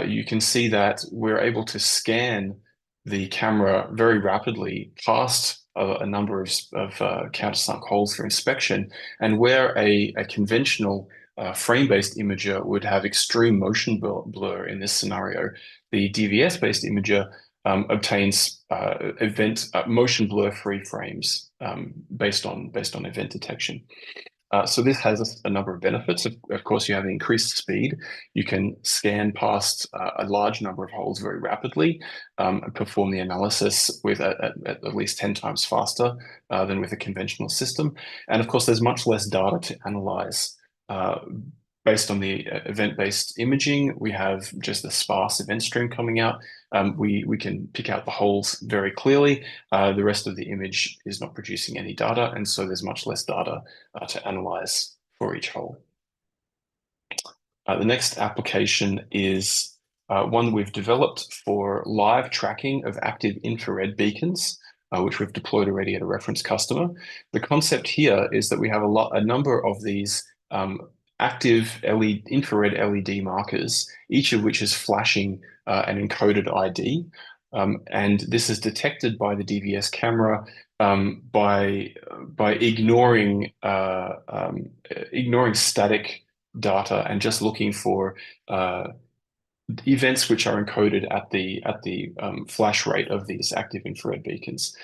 you can see that we're able to scan the camera very rapidly past a number of countersunk holes for inspection, and where a conventional frame-based imager would have extreme motion blur in this scenario, the DVS-based imager obtains motion blur-free frames based on event detection. So this has a number of benefits. Of course, you have increased speed. You can scan past a large number of holes very rapidly and perform the analysis with at least 10 times faster than with a conventional system. And of course, there's much less data to analyze. Based on the event-based imaging, we have just a sparse event stream coming out. We can pick out the holes very clearly. The rest of the image is not producing any data, and so there's much less data to analyze for each hole. The next application is one we've developed for live tracking of active infrared beacons, which we've deployed already at a reference customer. The concept here is that we have a number of these active infrared LED markers, each of which is flashing an encoded ID. And this is detected by the DVS camera by ignoring static data and just looking for events which are encoded at the flash rate of these active infrared beacons.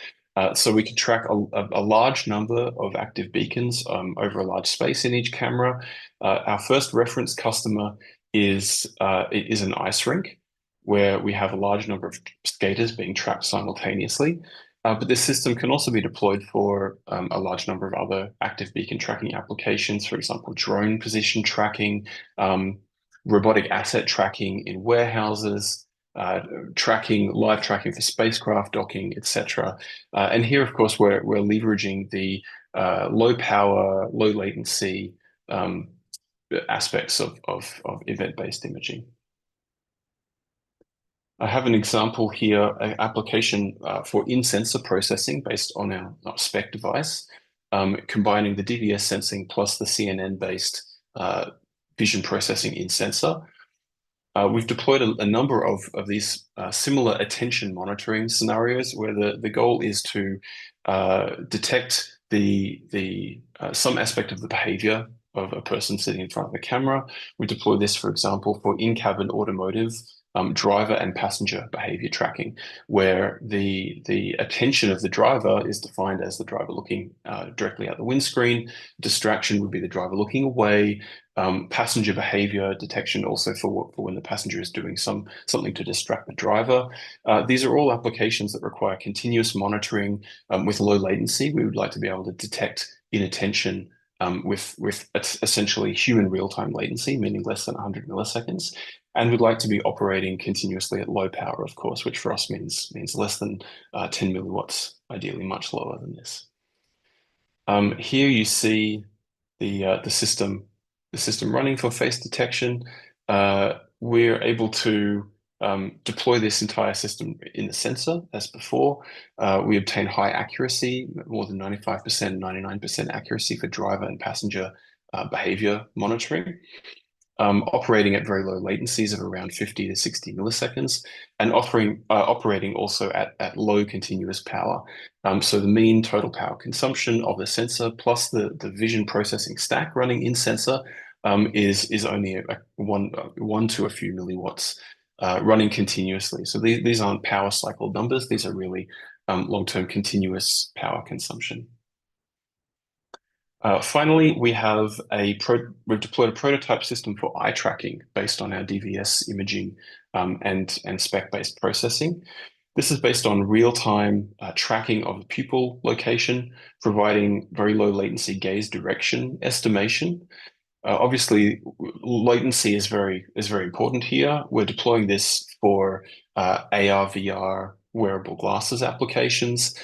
So we can track a large number of active beacons over a large space in each camera. Our first reference customer is an ice rink, where we have a large number of skaters being tracked simultaneously. But this system can also be deployed for a large number of other active beacon tracking applications, for example, drone position tracking, robotic asset tracking in warehouses, live tracking for spacecraft docking, etc. And here, of course, we're leveraging the low power, low latency aspects of event-based imaging. I have an example here, an application for in-sensor processing based on our spec device, combining the DVS sensing plus the CNN-based vision processing in sensor. We've deployed a number of these similar attention monitoring scenarios where the goal is to detect some aspect of the behavior of a person sitting in front of the camera. We deploy this, for example, for in-cabin automotive driver and passenger behavior tracking, where the attention of the driver is defined as the driver looking directly at the windscreen. Distraction would be the driver looking away. passenger behavior detection also for when the passenger is doing something to distract the driver. These are all applications that require continuous monitoring with low latency. We would like to be able to detect inattention with essentially human real-time latency, meaning less than 100 milliseconds. And we'd like to be operating continuously at low power, of course, which for us means less than 10 milliwatts, ideally much lower than this. Here you see the system running for face detection. We're able to deploy this entire system in the sensor as before. We obtain high accuracy, more than 95%, 99% accuracy for driver and passenger behavior monitoring. Operating at very low latencies of around 50 to 60 milliseconds, and operating also at low continuous power. So the mean total power consumption of the sensor plus the vision processing stack running in sensor is only one to a few milliwatts running continuously. So these aren't power cycle numbers. These are really long-term continuous power consumption. Finally, we've deployed a prototype system for eye tracking based on our DVS imaging and spec-based processing. This is based on real-time tracking of the pupil location, providing very low latency gaze direction estimation. Obviously, latency is very important here. We're deploying this for AR, VR, wearable glasses applications.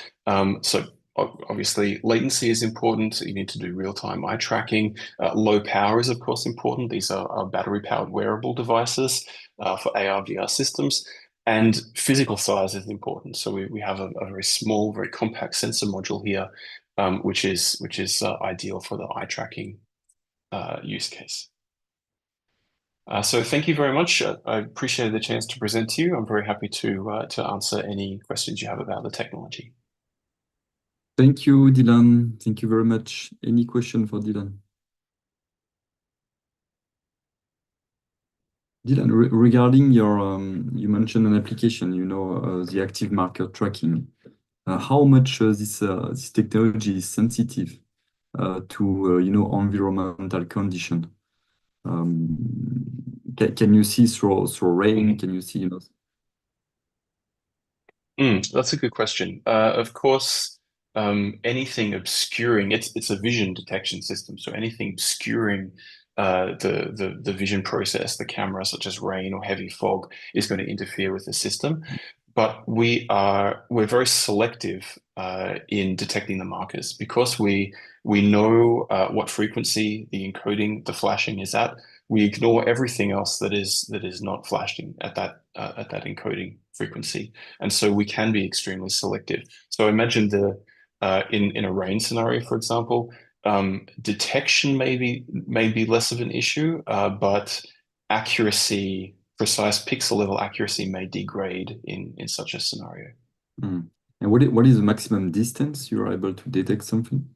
So obviously, latency is important. You need to do real-time eye tracking. Low power is, of course, important. These are battery-powered wearable devices for AR, VR systems. And physical size is important. So we have a very small, very compact sensor module here, which is ideal for the eye tracking use case. So thank you very much. I appreciated the chance to present to you. I'm very happy to answer any questions you have about the technology. Thank you, Dylan. Thank you very much. Any question for Dylan? Dylan, regarding your, you mentioned an application, the active marker tracking. How much this technology is sensitive to, environmental condition? Can you see through rain? Can you see, That's a good question. Of course, anything obscuring, it's a vision detection system. So anything obscuring the vision process, the camera, such as rain or heavy fog, is going to interfere with the system. But we're very selective in detecting the markers because we know what frequency the encoding, the flashing is at. We ignore everything else that is not flashing at that encoding frequency, and so we can be extremely selective. So imagine in a rain scenario, for example, detection may be less of an issue, but accuracy, precise pixel level accuracy may degrade in such a scenario. And what is the maximum distance you are able to detect something?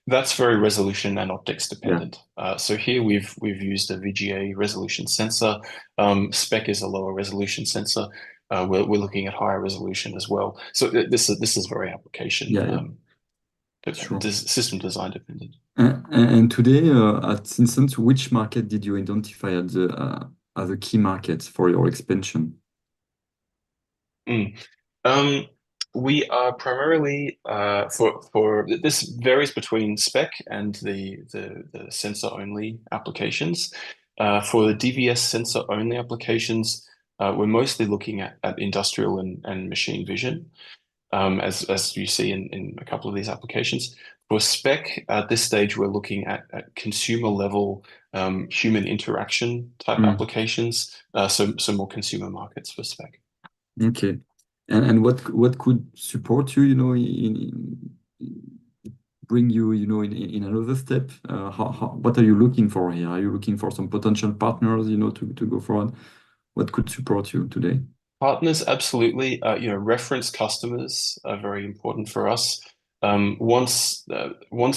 That's very resolution and optics dependent. Yeah. So here we've used a VGA resolution sensor. SPEC is a lower resolution sensor. We're looking at higher resolution as well. So this is very application sure. System design dependent. And today at Synsense, which market did you identify as the key markets for your expansion? We are primarily for this varies between spec and the sensor only applications. For the DVS sensor only applications, we're mostly looking at industrial and machine vision, as you see in a couple of these applications. For spec, at this stage, we're looking at consumer level human interaction type applications, so more consumer markets for spec. Okay. And what could support you, bring you, in another step? What are you looking for here? Are you looking for some potential partners, to go forward? What could support you today? Partners, absolutely. Reference customers are very important for us. Once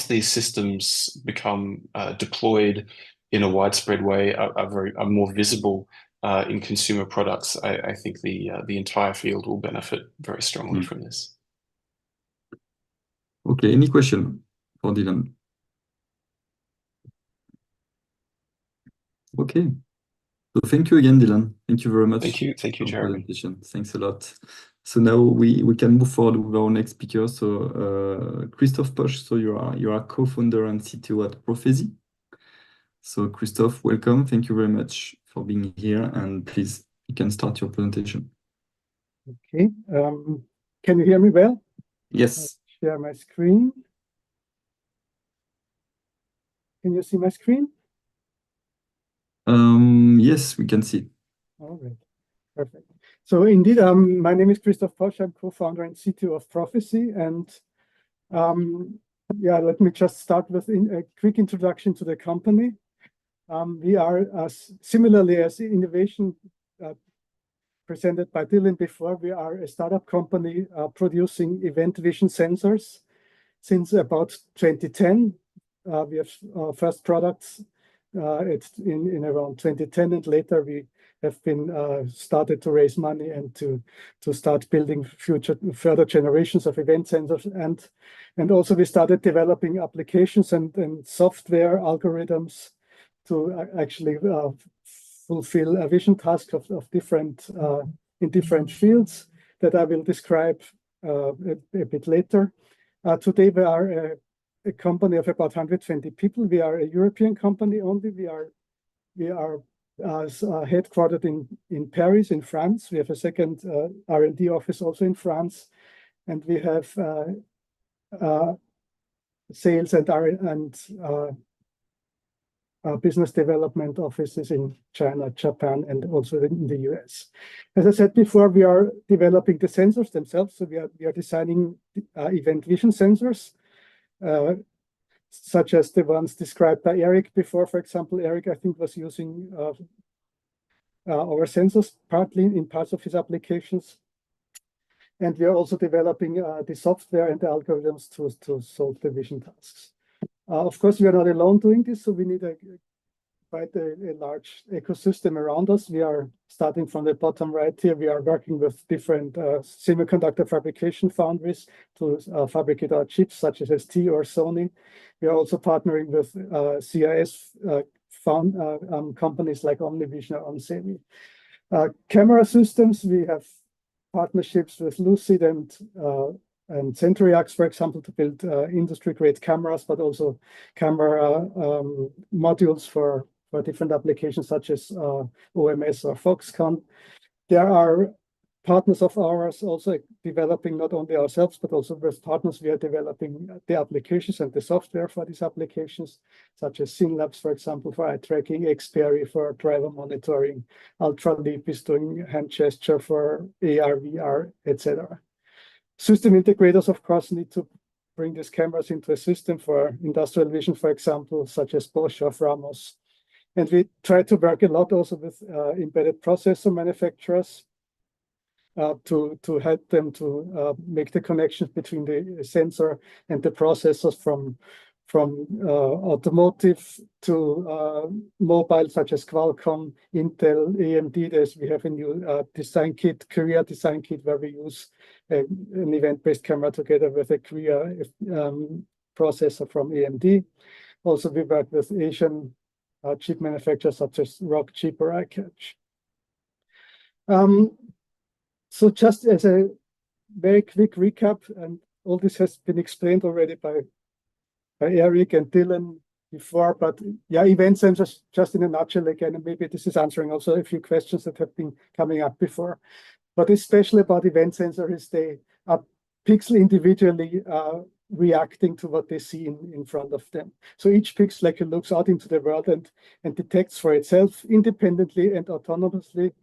these systems become deployed in a widespread way, are more visible in consumer products, I think the entire field will benefit very strongly from this. Okay, any question for Dylan? Okay. So thank you again, Dylan. Thank you very much. Thank you, for the Jeremy. presentation. Thanks a lot. So now we can move forward with our next speaker. So Christophe Posch. So you are co-founder and CTO at Prophecy. So Christophe, welcome. Thank you very much for being here, and please you can start your presentation. Okay. Can you hear me well? Yes. I'll share my screen. Can you see my screen? Yes, we can see. All right. Perfect. So indeed, my name is Christophe Posch. I'm co-founder and CTO of Prophecy. And yeah, let me just start with a quick introduction to the company. We are, similarly as innovation presented by Dylan before, we are a startup company producing event vision sensors since about 2010. We have our first products it's in around 2010, and later we have been started to raise money and to start building further generations of event sensors, and also we started developing applications and software algorithms to actually fulfill a vision task of different in different fields that I will describe a bit later. Today we are a company of about 120 people. We are a European company only. We are headquartered in Paris, in France. We have a second R&D office also in France, and we have sales and business development offices in China, Japan, and also in the US. As I said before, we are developing the sensors themselves. So we are designing event vision sensors, such as the ones described by Eric before. For example, Eric, I think, was using our sensors partly in parts of his applications. And we are also developing the software and the algorithms to solve the vision tasks. Of course, we are not alone doing this, so we need quite a large ecosystem around us. We are starting from the bottom right here. We are working with different semiconductor fabrication foundries to fabricate our chips, such as ST or Sony. We are also partnering with CIS companies like OmniVision or OnSemi. Camera systems, we have partnerships with Lucid and CenturyAx, for example, to build industry-grade cameras, but also camera modules for different applications such as OMS or Foxconn. There are partners of ours also developing, not only ourselves, but also with partners. We are developing the applications and the software for these applications, such as SynLabs, for example, for eye tracking, Xperi for driver monitoring, Ultraleap is doing hand gesture for AR, VR, etc. System integrators, of course, need to bring these cameras into a system for industrial vision, for example, such as Bosch or Framos. And we try to work a lot also with embedded processor manufacturers to help them to make the connections between the sensor and the processors from automotive to mobile, such as Qualcomm, Intel, AMD. We have a new design kit, Korea design kit, where we use an event-based camera together with a Korea processor from AMD. Also, we work with Asian chip manufacturers such as Rockchip or iCatch. So just as a very quick recap, and all this has been explained already by Eric and Dylan before, but yeah, event sensors, just in a nutshell again, and maybe this is answering also a few questions that have been coming up before. But especially about event sensors is they are pixel individually reacting to what they see in front of them. So each pixel looks out into the world and detects for itself independently and autonomously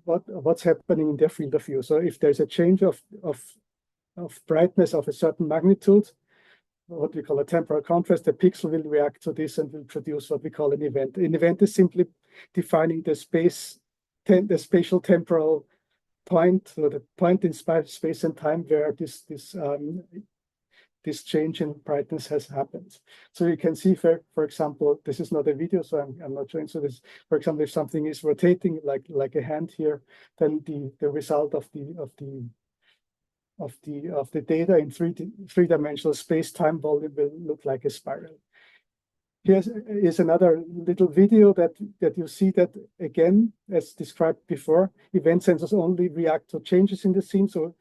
what's happening in their field of view. So if there's a change of brightness of a certain magnitude, what we call a temporal contrast, the pixel will react to this and will produce what we call an event. An event is simply defining the spatial temporal point, so the point in space and time where this change in brightness has happened. So you can see, for example, this is not a video, so I'm not showing. So this, for example, if something is rotating like a hand here, then the result of the data in three-dimensional space-time volume will look like a spiral. Here is another little video that you see that, again, as described before, event sensors only react to changes in the scene. So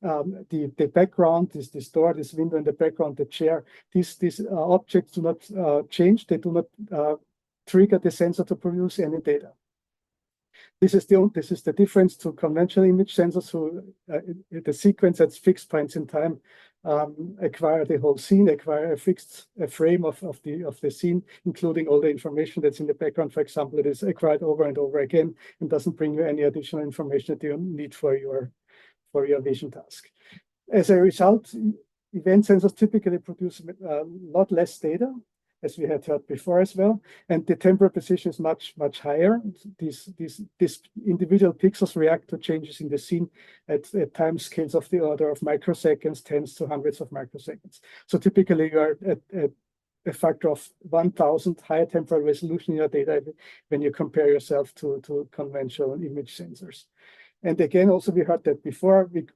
the background, this door, this window in the background, the chair, these objects do not change. They do not trigger the sensor to produce any data. This is the difference to conventional image sensors who the sequence at fixed points in time acquire the whole scene, acquire a frame of the scene, including all the information that's in the background. For example, it is acquired over and over again and doesn't bring you any additional information that you need for your vision task. As a result, event sensors typically produce a lot less data, as we had heard before as well, and the temporal precision is much higher. These individual pixels react to changes in the scene at time scales of the order of microseconds, tens to hundreds of microseconds. So typically you are at a factor of 1,000 higher temporal resolution in your data when you compare yourself to conventional image sensors. And again, also we heard that before, we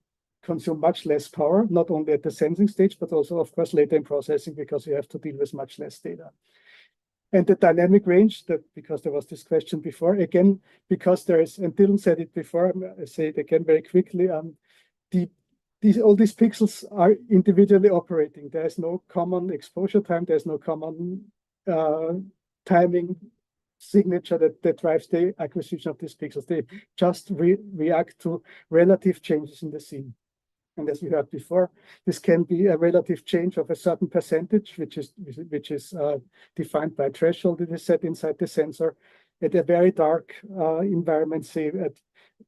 consume much less power, not only at the sensing stage, but also, of course, later in processing, because you have to deal with much less data. And the dynamic range, because there was this question before, again, because there is, and Dylan said it before, I say it again very quickly, all these pixels are individually operating. There is no common exposure time, there's no common timing signature that drives the acquisition of these pixels. They just react to relative changes in the scene. And as we heard before, this can be a relative change of a certain percentage, which is defined by a threshold that is set inside the sensor. At a very dark environment, say at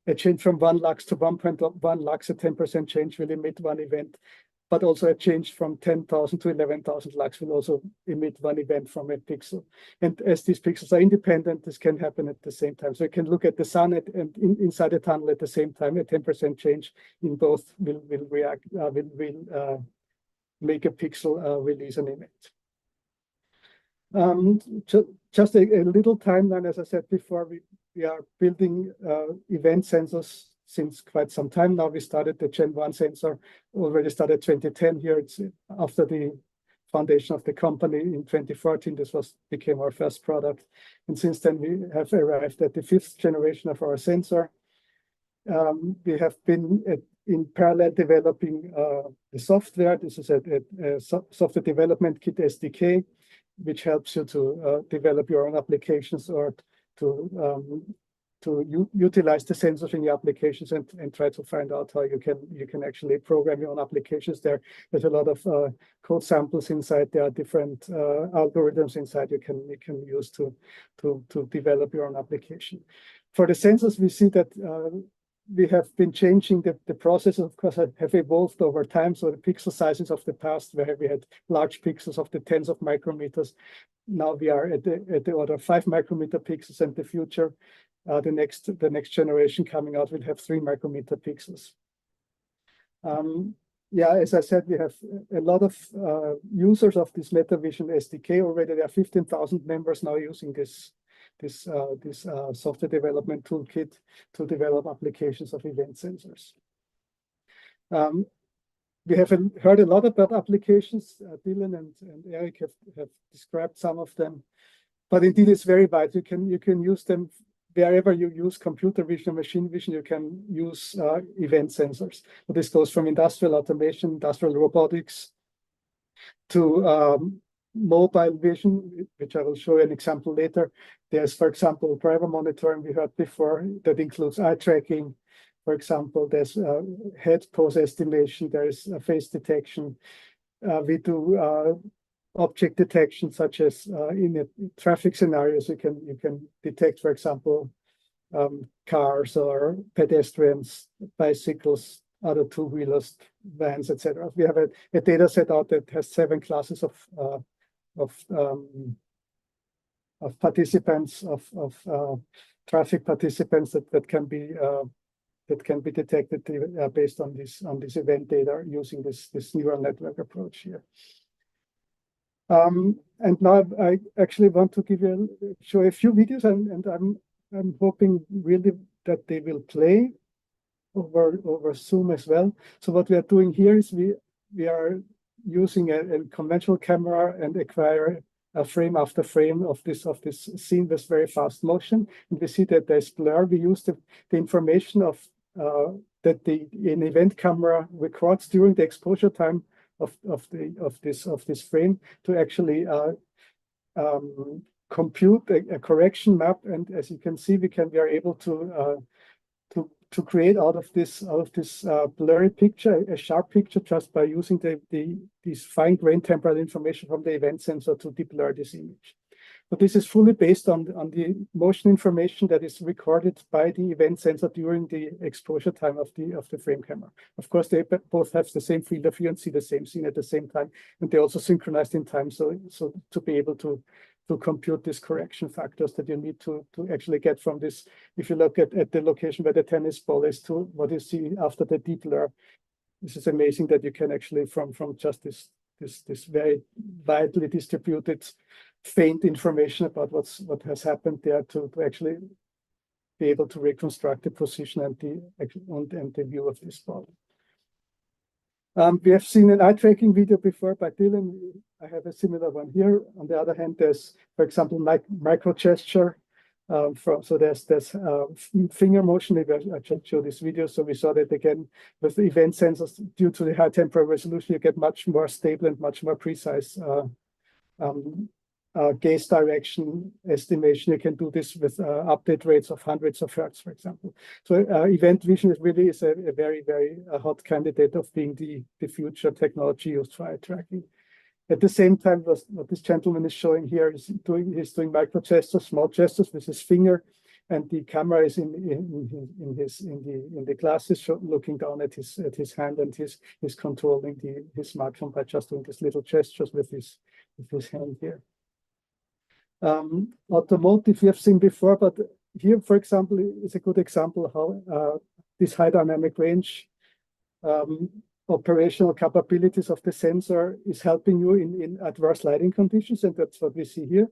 a change from 1 lux to 1.1 lux, a 10% change will emit one event. But also a change from 10,000 to 11,000 lux will also emit one event from a pixel. And as these pixels are independent, this can happen at the same time. So you can look at the sun and inside a tunnel at the same time. A 10% change in both will make a pixel release an image. Just a little timeline, as I said before, we are building event sensors since quite some time now. We started the Gen 1 sensor, already started 2010 here. It's after the foundation of the company in 2014. This became our first product. And since then, we have arrived at the 5th generation of our sensor. We have been in parallel developing the software. This is a software development kit SDK, which helps you to develop your own applications or to utilize the sensors in your applications and try to find out how you can actually program your own applications there. There's a lot of code samples inside. There are different algorithms inside you can use to develop your own application. For the sensors, we see that we have been changing the process, of course, have evolved over time. So the pixel sizes of the past, where we had large pixels of the tens of micrometers, now we are at the order of 5 micrometer pixels, and the future, the next generation coming out will have 3 micrometer pixels. Yeah, as I said, we have a lot of users of this metavision SDK already. There are 15,000 members now using this software development toolkit to develop applications of event sensors. We have heard a lot about applications. Dylan and Eric have described some of them, but indeed it's very wide. You can use them wherever you use computer vision, machine vision. You can use event sensors. So this goes from industrial automation, industrial robotics, to mobile vision, which I will show you an example later. There's, for example, driver monitoring we heard before that includes eye tracking. For example, there's head pose estimation, there's face detection. We do object detection, such as in a traffic scenarios, you can detect, for example, cars or pedestrians, bicycles, other two-wheelers, vans, etc. We have a data set out that has 7 classes of participants, of traffic participants that can be detected based on this event data using this neural network approach here. And now I actually want to show a few videos, and I'm hoping really that they will play over Zoom as well. So what we are doing here is we are using a conventional camera and acquire frame after frame of this scene with very fast motion, and we see that there's blur. We use the information of that an event camera records during the exposure time of this frame to actually compute a correction map. And as you can see, we are able to create out of this blurry picture a sharp picture just by using these fine grain temporal information from the event sensor to deblur this image. So this is fully based on the motion information that is recorded by the event sensor during the exposure time of the frame camera. Of course, they both have the same field of view and see the same scene at the same time, and they're also synchronized in time. So to be able to compute these correction factors that you need to actually get from this. If you look at the location where the tennis ball is to what you see after the deblur, this is amazing that you can actually from just this very widely distributed faint information about what has happened there to actually be able to reconstruct the position and the view of this ball. We have seen an eye tracking video before by Dylan. I have a similar one here. On the other hand, there's, for example, micro gesture. So there's finger motion. I just showed this video. So we saw that again with the event sensors, due to the high temporal resolution, you get much more stable and much more precise gaze direction estimation. You can do this with update rates of hundreds of hertz, for example. So event vision is a very, very hot candidate of being the future technology used for eye tracking. At the same time, what this gentleman is showing here is he's doing micro gestures, small gestures with his finger, and the camera is in the glasses, looking down at his hand, and he's controlling his smartphone by just doing these little gestures with his hand here. Automotive we have seen before, but here, for example, is a good example how this high dynamic range operational capabilities of the sensor is helping you in adverse lighting conditions, and that's what we see here.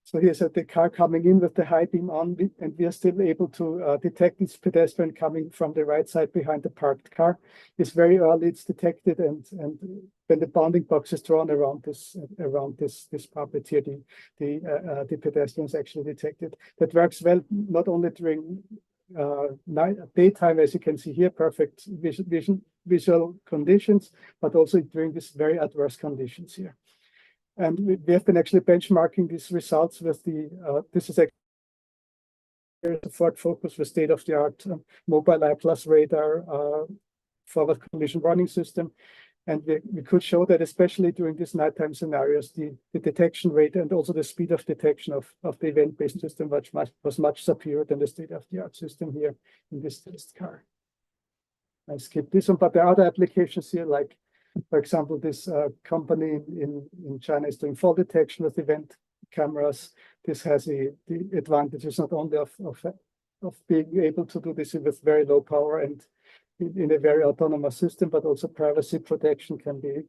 So here's the car coming in with the high beam on, and we are still able to detect this pedestrian coming from the right side behind the parked car. It's very early, it's detected, and when the bounding box is drawn around this puppet here, the pedestrian is actually detected. That works well not only during daytime, as you can see here, perfect visual conditions, but also during these very adverse conditions here. And we have been actually benchmarking these results with this is actually the Ford Focus with state-of-the-art mobile eye plus radar forward collision warning system. And we could show that especially during these nighttime scenarios, the detection rate and also the speed of detection of the event-based system was much superior than the state-of-the-art system here in this test car. I skip this one, but there are other applications here, like, for example, this company in China is doing fall detection with event cameras. This has the advantages not only of being able to do this with very low power and in a very autonomous system, but also privacy protection can be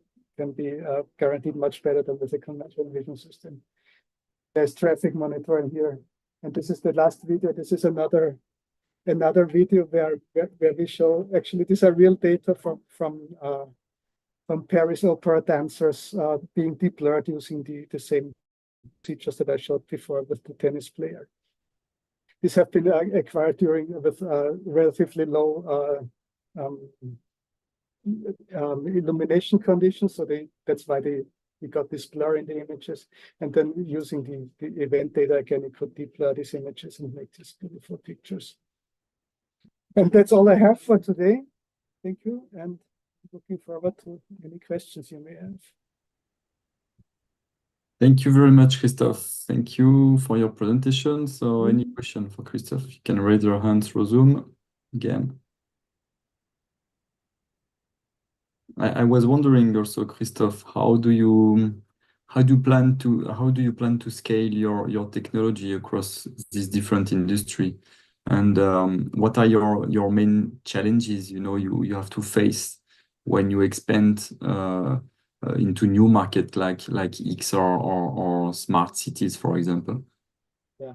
guaranteed much better than with a conventional vision system. There's traffic monitoring here, and this is the last video. This is another video where we show actually these are real data from Paris opera dancers being deblurred using the same features that I showed before with the tennis player. These have been acquired with relatively low illumination conditions, so that's why we got this blur in the images. And then using the event data again, you could deblur these images and make these beautiful pictures. And that's all I have for today. Thank you, and looking forward to any questions you may have. Thank you very much, Christophe. Thank you for your presentation. So any question for Christophe, you can raise your hand through Zoom again. I was wondering also, Christophe, how do you plan to scale your technology across these different industry, and what are your main challenges you have to face when you expand into new market like XR or smart cities, for example? Yeah.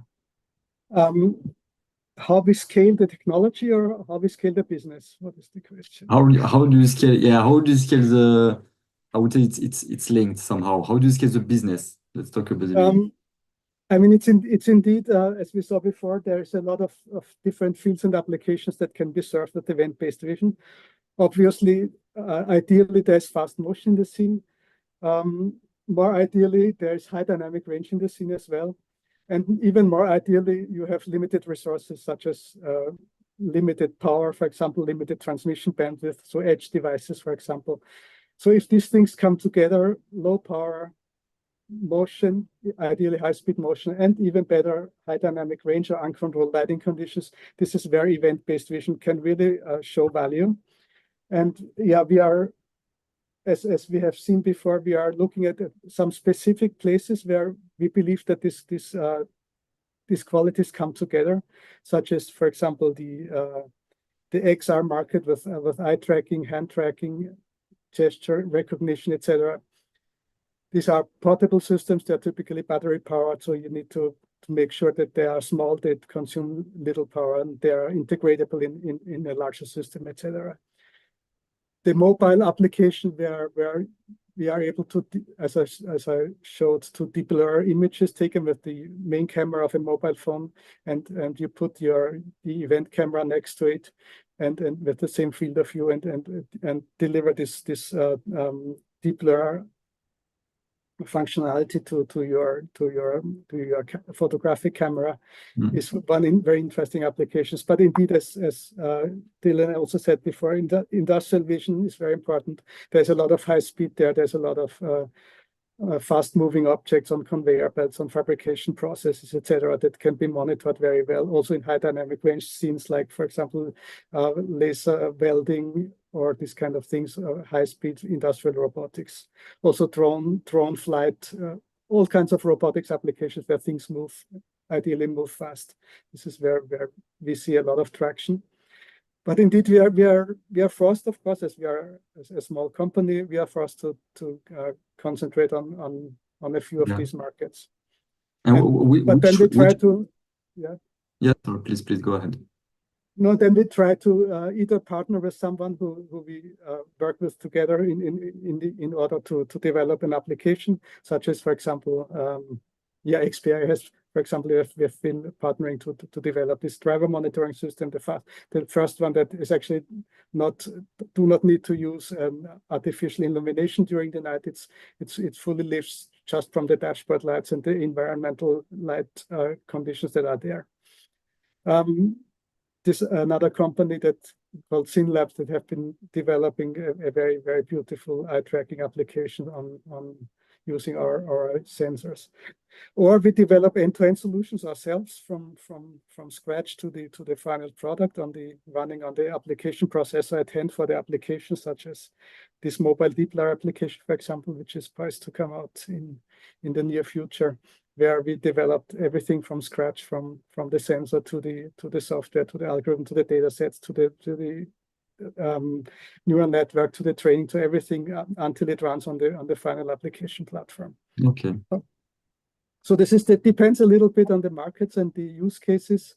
How we scale the technology or how we scale the business? What is the question? How do you scale? Yeah, how do you scale the? I would say it's linked somehow. How do you scale the business? Let's talk about the vision. I mean, it's indeed, as we saw before, there's a lot of different fields and applications that can be served with event-based vision. Obviously, ideally, there's fast motion in the scene. More ideally, there's high dynamic range in the scene as well. And even more ideally, you have limited resources such as limited power, for example, limited transmission bandwidth, so edge devices, for example. So if these things come together, low power, motion, ideally high-speed motion, and even better high dynamic range or uncontrolled lighting conditions, this is where event-based vision can really show value. And yeah, we are, as we have seen before, we are looking at some specific places where we believe that these qualities come together, such as, for example, the XR market with eye tracking, hand tracking, gesture recognition, etc. These are portable systems. They're typically battery powered, so you need to make sure that they are small, they consume little power, and they are integratable in a larger system, etc. The mobile application where we are able to, as I showed, to deblur images taken with the main camera of a mobile phone, and you put the event camera next to it, and with the same field of view, and deliver this deblur functionality to your photographic camera is one very interesting applications. But indeed, as Dylan also said before, industrial vision is very important. There's a lot of high speed there. There's a lot of fast-moving objects on conveyor belts, on fabrication processes, etc., that can be monitored very well. Also in high dynamic range scenes, like, for example, laser welding or these kind of things, high-speed industrial robotics. Also drone flight, all kinds of robotics applications where things ideally move fast. This is where we see a lot of traction. But indeed, we are forced, of course, as we are a small company, we are forced to concentrate on a few of these markets. But then we try to, Yeah, sorry, please go ahead. No, then we try to either partner with someone who we work with together in order to develop an application, such as, for example, XPI has, for example, we have been partnering to develop this driver monitoring system. The first one that is actually do not need to use artificial illumination during the night. It fully lives just from the dashboard lights and the environmental light conditions that are there. This another company called SynLabs that have been developing a very, very beautiful eye tracking application on using our sensors. Or we develop end-to-end solutions ourselves from scratch to the final product running on the application processor at hand for the applications, such as this mobile deep blur application, for example, which is poised to come out in the near future, where we developed everything from scratch, from the sensor to the software, to the algorithm, to the data sets, to the neural network, to the training, to everything until it runs on the final application platform. Okay. So that depends a little bit on the markets and the use cases,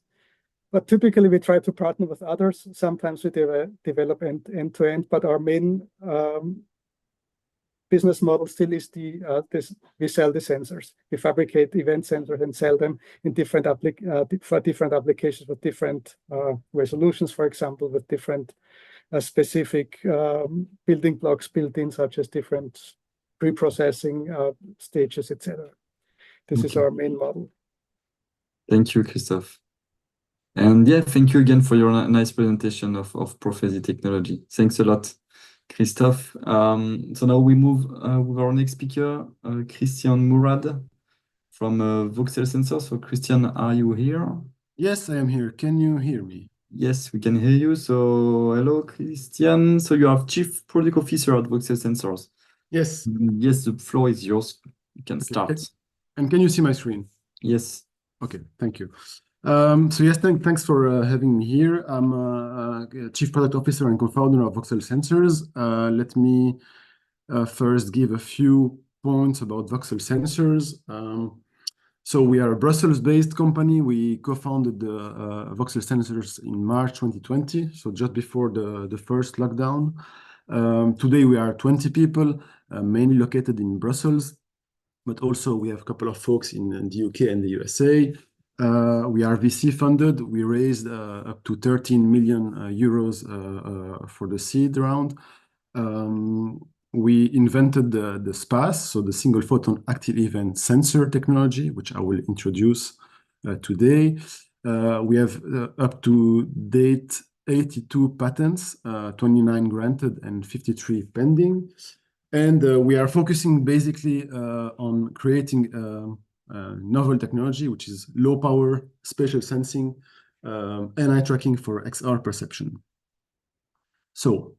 but typically we try to partner with others. Sometimes we develop end-to-end, but our main business model still is we sell the sensors. We fabricate event sensors and sell them in for different applications with different resolutions, for example, with different specific building blocks built in, such as different pre-processing stages, etc. This is our main model. Thank you, Christophe. And yeah, thank you again for your nice presentation of Prophecy technology. Thanks a lot, Christophe. So now we move with our next speaker, Christian Murad from Voxel Sensors. So Christian, are you here? Yes, I am here. Can you hear me? Yes, we can hear you. So hello, Christian. So you are Chief Product Officer at Voxel Sensors. Yes. Yes, the floor is yours. You can start. And can you see my screen? Yes. Okay, thank you. So yes, thanks for having me here. I'm Chief Product Officer and co-founder of Voxel Sensors. Let me first give a few points about Voxel Sensors. So we are a Brussels-based company. We co-founded Voxel Sensors in March 2020, so just before the first lockdown. Today we are 20 people, mainly located in Brussels. but also we have a couple of folks in the UK and the USA. We are VC funded. We raised up to 13 million euros for the seed round. We invented the SPAS, so the single photon active event sensor technology, which I will introduce today. We have up to date 82 patents, 29 granted and 53 pending. And we are focusing basically on creating novel technology, which is low power spatial sensing and eye tracking for XR perception. So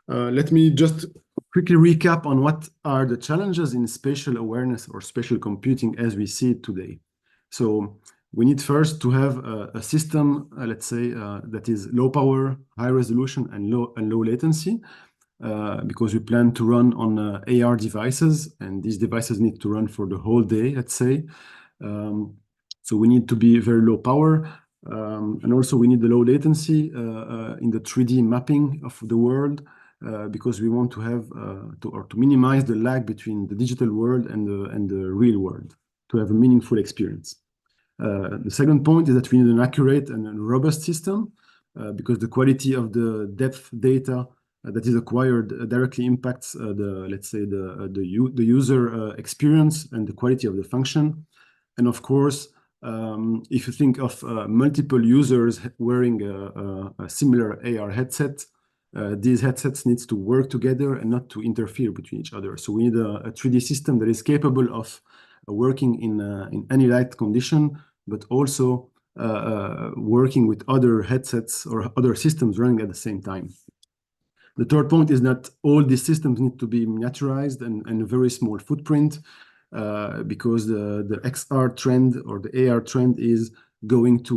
let me just quickly recap on what are the challenges in spatial awareness or spatial computing as we see it today. So we need first to have a system, let's say, that is low power, high resolution, and low latency, because we plan to run on AR devices, and these devices need to run for the whole day, let's say. So we need to be very low power, and also we need the low latency in the 3D mapping of the world, because we want to have to minimize the lag between the digital world and the real world to have a meaningful experience. The second point is that we need an accurate and a robust system, because the quality of the depth data that is acquired directly impacts let's say the user experience and the quality of the function. And of course, if you think of multiple users wearing a similar AR headset, these headsets need to work together and not to interfere between each other. So we need a 3D system that is capable of working in any light condition, but also working with other headsets or other systems running at the same time. The third point is that all these systems need to be miniaturized and a very small footprint, because the XR trend or the AR trend is going to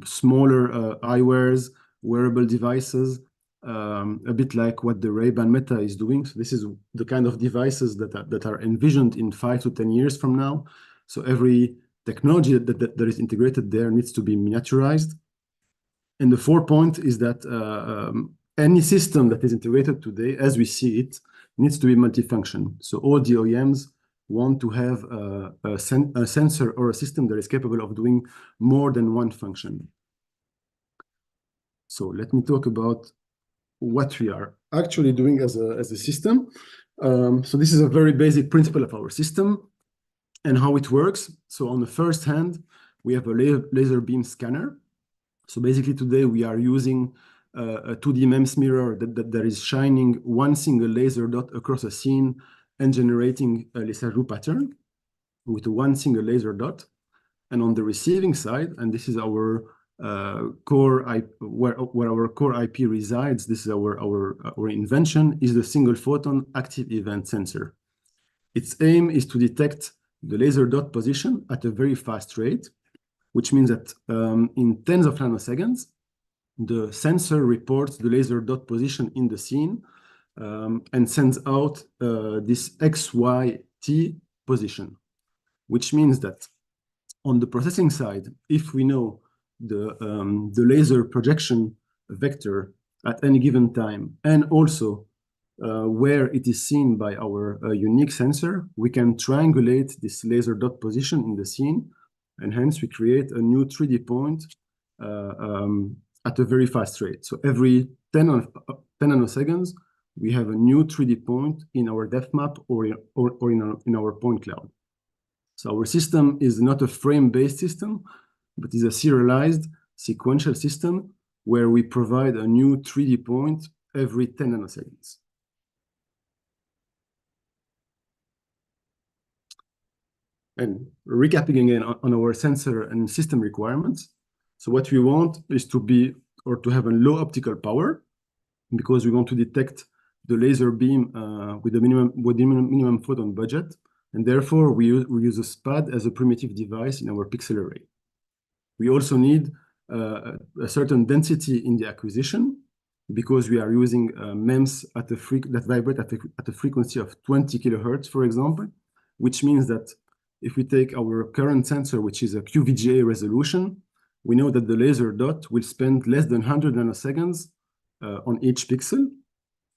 smaller eyewears, wearable devices, a bit like what the Ray-Ban Meta is doing. So this is the kind of devices that are envisioned in 5 to 10 years from now. So every technology that is integrated there needs to be miniaturized. And the fourth point is that any system that is integrated today, as we see it, needs to be multifunction. So all the OEMs want to have a sensor or a system that is capable of doing more than one function. So let me talk about what we are actually doing as a system. So this is a very basic principle of our system and how it works. So on the first hand, we have a laser beam scanner. So basically today we are using a 2D MEMS mirror that is shining one single laser dot across a scene and generating a Lissajous pattern with one single laser dot. And on the receiving side, and this is our core IP, where our core IP resides, this is our invention, is the single photon active event sensor. Its aim is to detect the laser dot position at a very fast rate, which means that in tens of nanoseconds, the sensor reports the laser dot position in the scene and sends out this XYT position, which means that on the processing side, if we know the laser projection vector at any given time, and also where it is seen by our unique sensor, we can triangulate this laser dot position in the scene, and hence we create a new 3D point at a very fast rate. So every 10 nanoseconds, we have a new 3D point in our depth map or in our point cloud. So our system is not a frame-based system, but is a serialized sequential system where we provide a new 3D point every 10 nanoseconds. And recapping again on our sensor and system requirements. So what we want is to have a low optical power, because we want to detect the laser beam with the minimum photon budget. And therefore, we use a SPAD as a primitive device in our pixel array. We also need a certain density in the acquisition, because we are using MEMS that vibrate at a frequency of 20 kilohertz, for example, which means that if we take our current sensor, which is a QVGA resolution, we know that the laser dot will spend less than 100 nanoseconds on each pixel.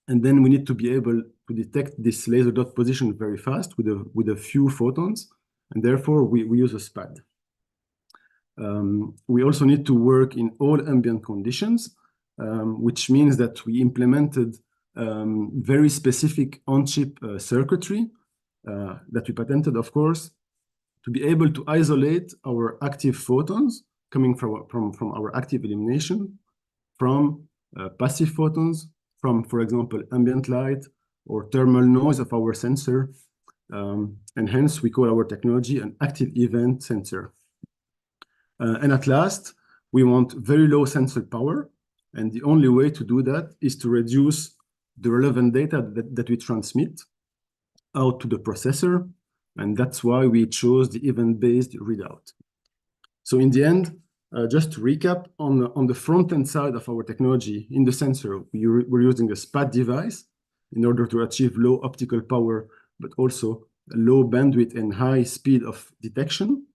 And then we need to be able to detect this laser dot position very fast with a few photons, and therefore we use a SPAD. We also need to work in all ambient conditions, which means that we implemented very specific on-chip circuitry that we patented, of course, to be able to isolate our active photons coming from our active illumination from passive photons, from, for example, ambient light or thermal noise of our sensor. And hence, we call our technology an active event sensor. And at last, we want very low sensor power. And the only way to do that is to reduce the relevant data that we transmit out to the processor. And that's why we chose the event-based readout. So in the end, just to recap, on the front-end side of our technology, in the sensor, we're using a SPAD device in order to achieve low optical power, but also a low bandwidth and high speed of detection.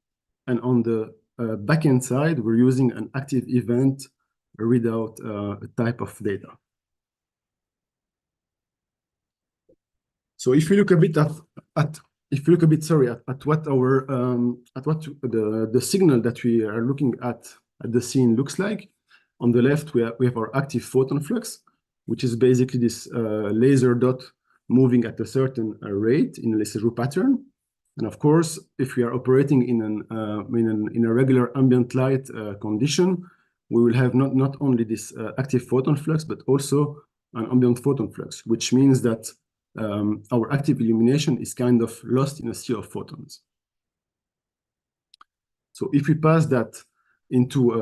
And on the back-end side, we're using an active event readout type of data. So if you look a bit at what our the signal that we are looking at the scene looks like. On the left, we have our active photon flux, which is basically this laser dot moving at a certain rate in a laser pattern. And of course, if we are operating in a regular ambient light condition, we will have not only this active photon flux, but also an ambient photon flux, which means that our active illumination is kind of lost in a sea of photons. So if we pass that into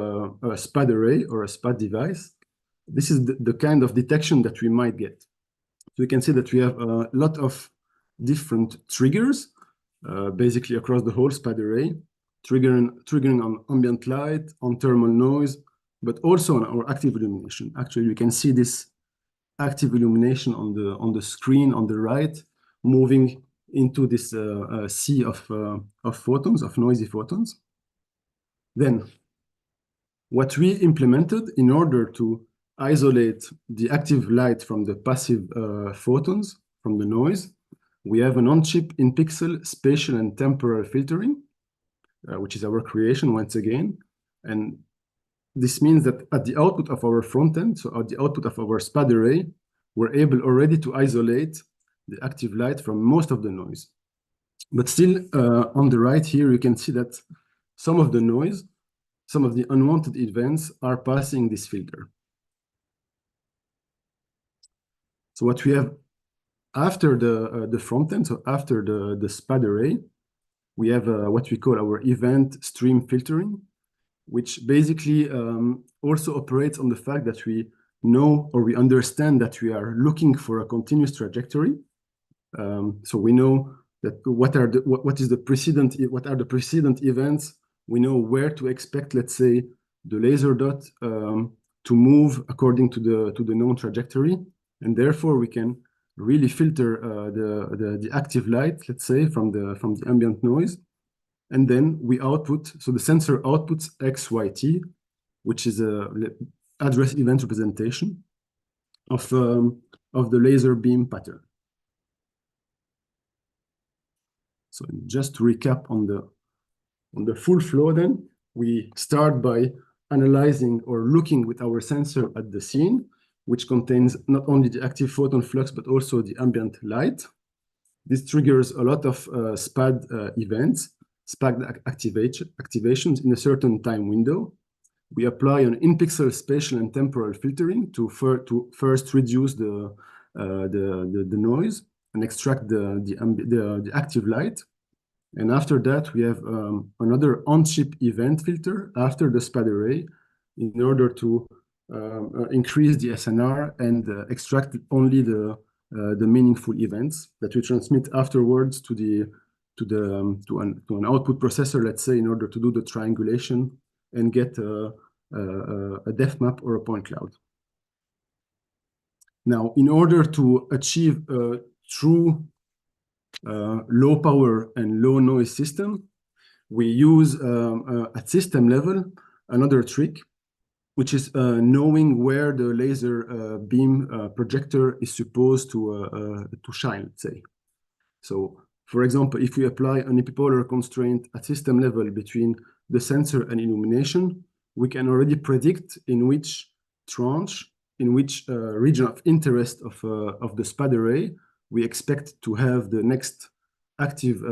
a SPAD array or a SPAD device, this is the kind of detection that we might get. So you can see that we have a lot of different triggers, basically across the whole SPAD array, triggering on ambient light, on thermal noise, but also on our active illumination. Actually, you can see this active illumination on the screen on the right, moving into this sea of photons, of noisy photons. Then, what we implemented in order to isolate the active light from the passive photons, from the noise, we have an on-chip in-pixel spatial and temporal filtering, which is our creation once again. And this means that at the output of our front end, so at the output of our SPAD array, we're able already to isolate the active light from most of the noise. But still, on the right here, you can see that some of the noise, some of the unwanted events are passing this filter. So what we have after the front end, so after the SPAD array, we have what we call our event stream filtering, which basically also operates on the fact that we know or we understand that we are looking for a continuous trajectory. So we know that what are the precedent events. We know where to expect, let's say, the laser dot to move according to the known trajectory, and therefore we can really filter the active light, let's say, from the ambient noise. And then we output, so the sensor outputs XYT, which is a address event representation of the laser beam pattern. So just to recap on the full flow then, we start by analyzing or looking with our sensor at the scene, which contains not only the active photon flux, but also the ambient light. This triggers a lot of SPAD events, SPAD activations in a certain time window. We apply an in-pixel spatial and temporal filtering to first reduce the noise and extract the active light. And after that, we have another on-chip event filter after the SPAD array in order to increase the SNR and extract only the meaningful events that we transmit afterwards to an output processor, let's say, in order to do the triangulation and get a depth map or a point cloud. Now, in order to achieve a true low power and low noise system, we use at system level another trick, which is knowing where the laser beam projector is supposed to shine, let's say. So, for example, if we apply an epipolar constraint at system level between the sensor and illumination, we can already predict in which tranche, in which region of interest of the SPAD array we expect to have the next active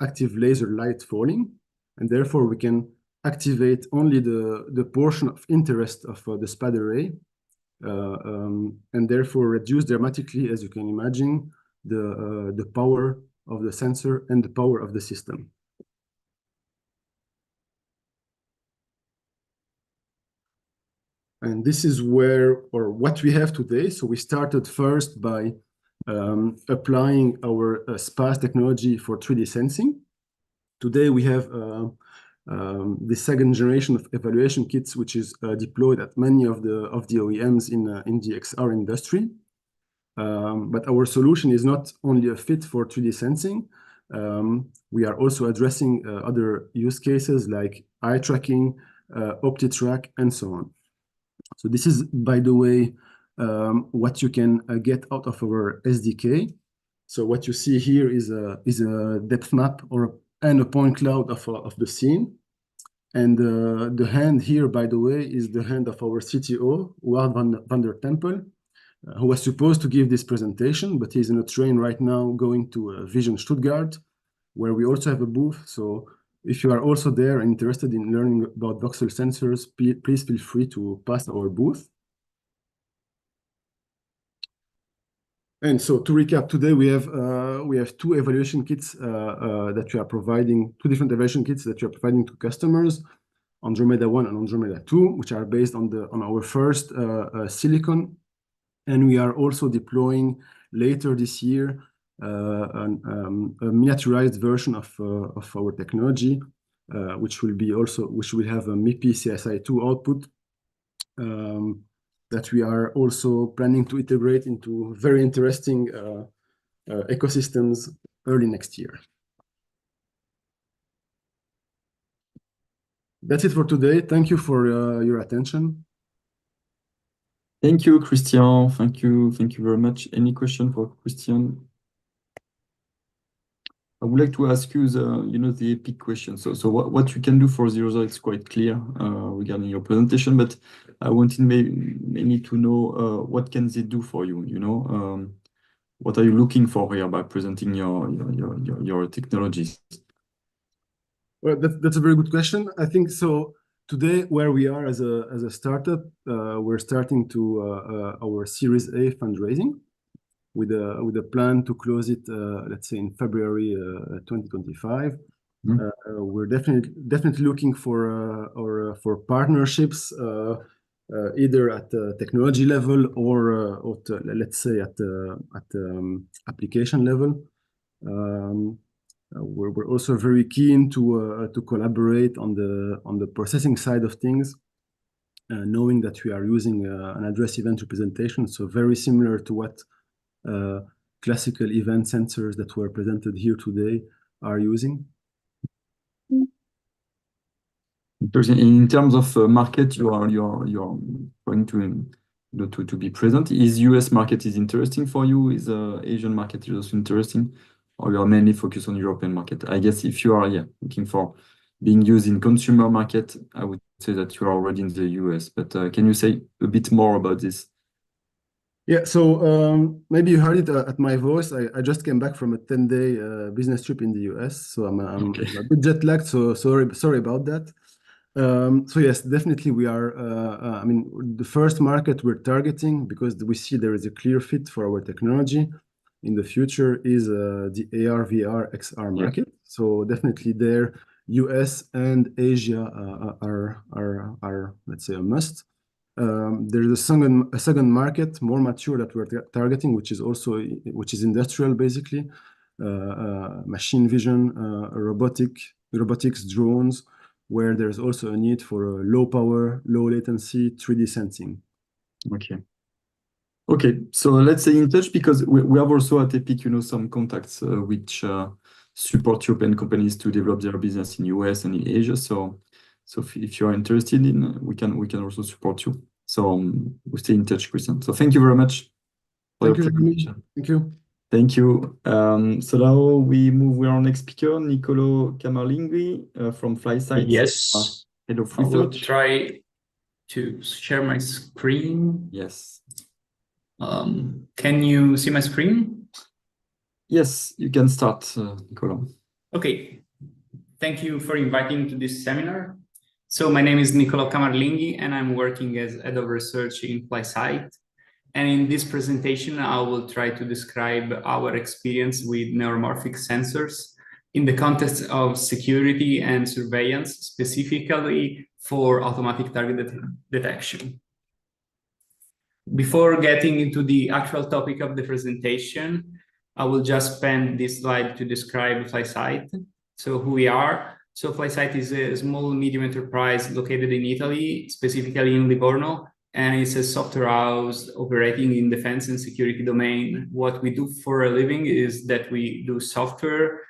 active laser light falling, and therefore we can activate only the portion of interest of the SPAD array, and therefore reduce dramatically, as you can imagine, the power of the sensor and the power of the system. And this is where, or what we have today. So we started first by applying our SPAS technology for 3D sensing. Today we have the second generation of evaluation kits, which is deployed at many of the OEMs in the XR industry. But our solution is not only a fit for 3D sensing. We are also addressing other use cases like eye tracking, OptiTrack, and so on. So this is, by the way, what you can get out of our SDK. So what you see here is a depth map and a point cloud of the scene. And the hand here, by the way, is the hand of our CTO, Wout van der Tempel, who was supposed to give this presentation, but he's in a train right now going to Vision Stuttgart, where we also have a booth. So if you are also there and interested in learning about voxel sensors, please feel free to pass our booth. And so to recap, today we have two evaluation kits that we are providing, two different evaluation kits that we are providing to customers, Andromeda 1 and Andromeda 2, which are based on our first silicon. And we are also deploying later this year a miniaturized version of our technology, which will have a MIPI CSI2 output that we are also planning to integrate into very interesting ecosystems early next year. That's it for today. Thank you for your attention. Thank you, Christian. Thank you very much. Any question for Christian? I would like to ask you the epic question. So what you can do for the user is quite clear regarding your presentation, but I wanted mainly to know what can they do for you. What are you looking for here by presenting your technologies? Well, that's a very good question. I think so. Today, where we are as a startup, we're starting to our Series A fundraising with a plan to close it, let's say in February 2025. We're definitely looking for partnerships, either at the technology level or let's say at application level. We're also very keen to collaborate on the processing side of things, knowing that we are using an address event representation, so very similar to what classical event sensors that were presented here today are using. In terms of market, you are going to be present. Is US market interesting for you? Is Asian market also interesting? Or you are mainly focused on European market? I guess if you are looking for being used in consumer market, I would say that you are already in the US. But can you say a bit more about this? Yeah, so maybe you heard it at my voice. I just came back from a 10-day business trip in the US, so I'm a bit jet lagged. So sorry about that. So yes, definitely we are. I mean, the first market we're targeting, because we see there is a clear fit for our technology in the future, is the AR, VR, XR market. So definitely there, US and Asia are let's say a must. There's a second market, more mature, that we're targeting, which is industrial, basically, machine vision, robotics, drones, where there's also a need for low power, low latency 3D sensing. Okay, so let's stay in touch, because we have also at Epic, some contacts which support European companies to develop their business in US and in Asia. So So if you are interested in, we can also support you. So we stay in touch, Christian. So thank you very much for your presentation. Thank you. Thank you. So now we move with our next speaker, Niccolò Camerlinghi from Flysight. Yes. Head of I will research. try to share my screen. Yes. Can you see my screen? Yes, you can start, Niccolò. Okay. Thank you for inviting me to this seminar. So my name is Niccolò Camerlinghi, and I'm working as head of research in Flysight. And in this presentation, I will try to describe our experience with neuromorphic sensors in the context of security and surveillance, specifically for automatic target detection. Before getting into the actual topic of the presentation, I will just spend this slide to describe Flysight. So who we are. So Flysight is a small medium enterprise located in Italy, specifically in Livorno, and it's a software house operating in defense and security domain. What we do for a living is that we do software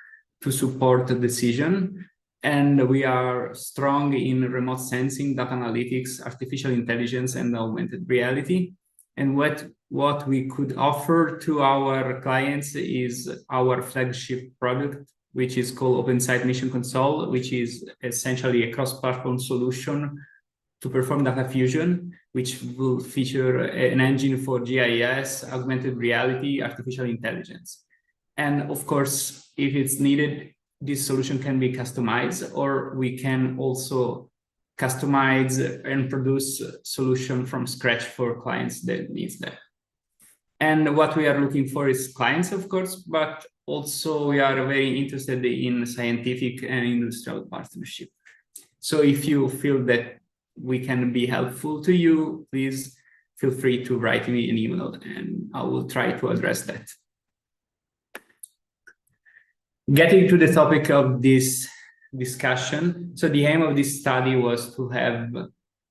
to support the decision, and we are strong in remote sensing, data analytics, artificial intelligence, and augmented reality. And what we could offer to our clients is our flagship product, which is called OpenSight Mission Console, which is essentially a cross-platform solution to perform data fusion, which will feature an engine for GIS, augmented reality, artificial intelligence. And of course, if it's needed, this solution can be customized, or we can also customize and produce a solution from scratch for clients that needs that. And what we are looking for is clients, of course, but also we are very interested in scientific and industrial partnership. So if you feel that we can be helpful to you, please feel free to write me an email and I will try to address that. Getting to the topic of this discussion. So the aim of this study was to have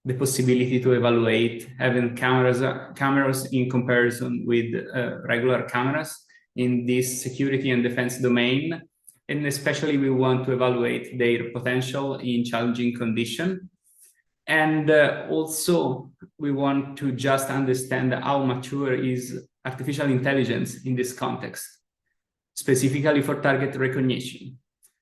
the possibility to evaluate having cameras in comparison with regular cameras in this security and defense domain. And especially we want to evaluate their potential in challenging conditions. And also we want to just understand how mature is artificial intelligence in this context, specifically for target recognition.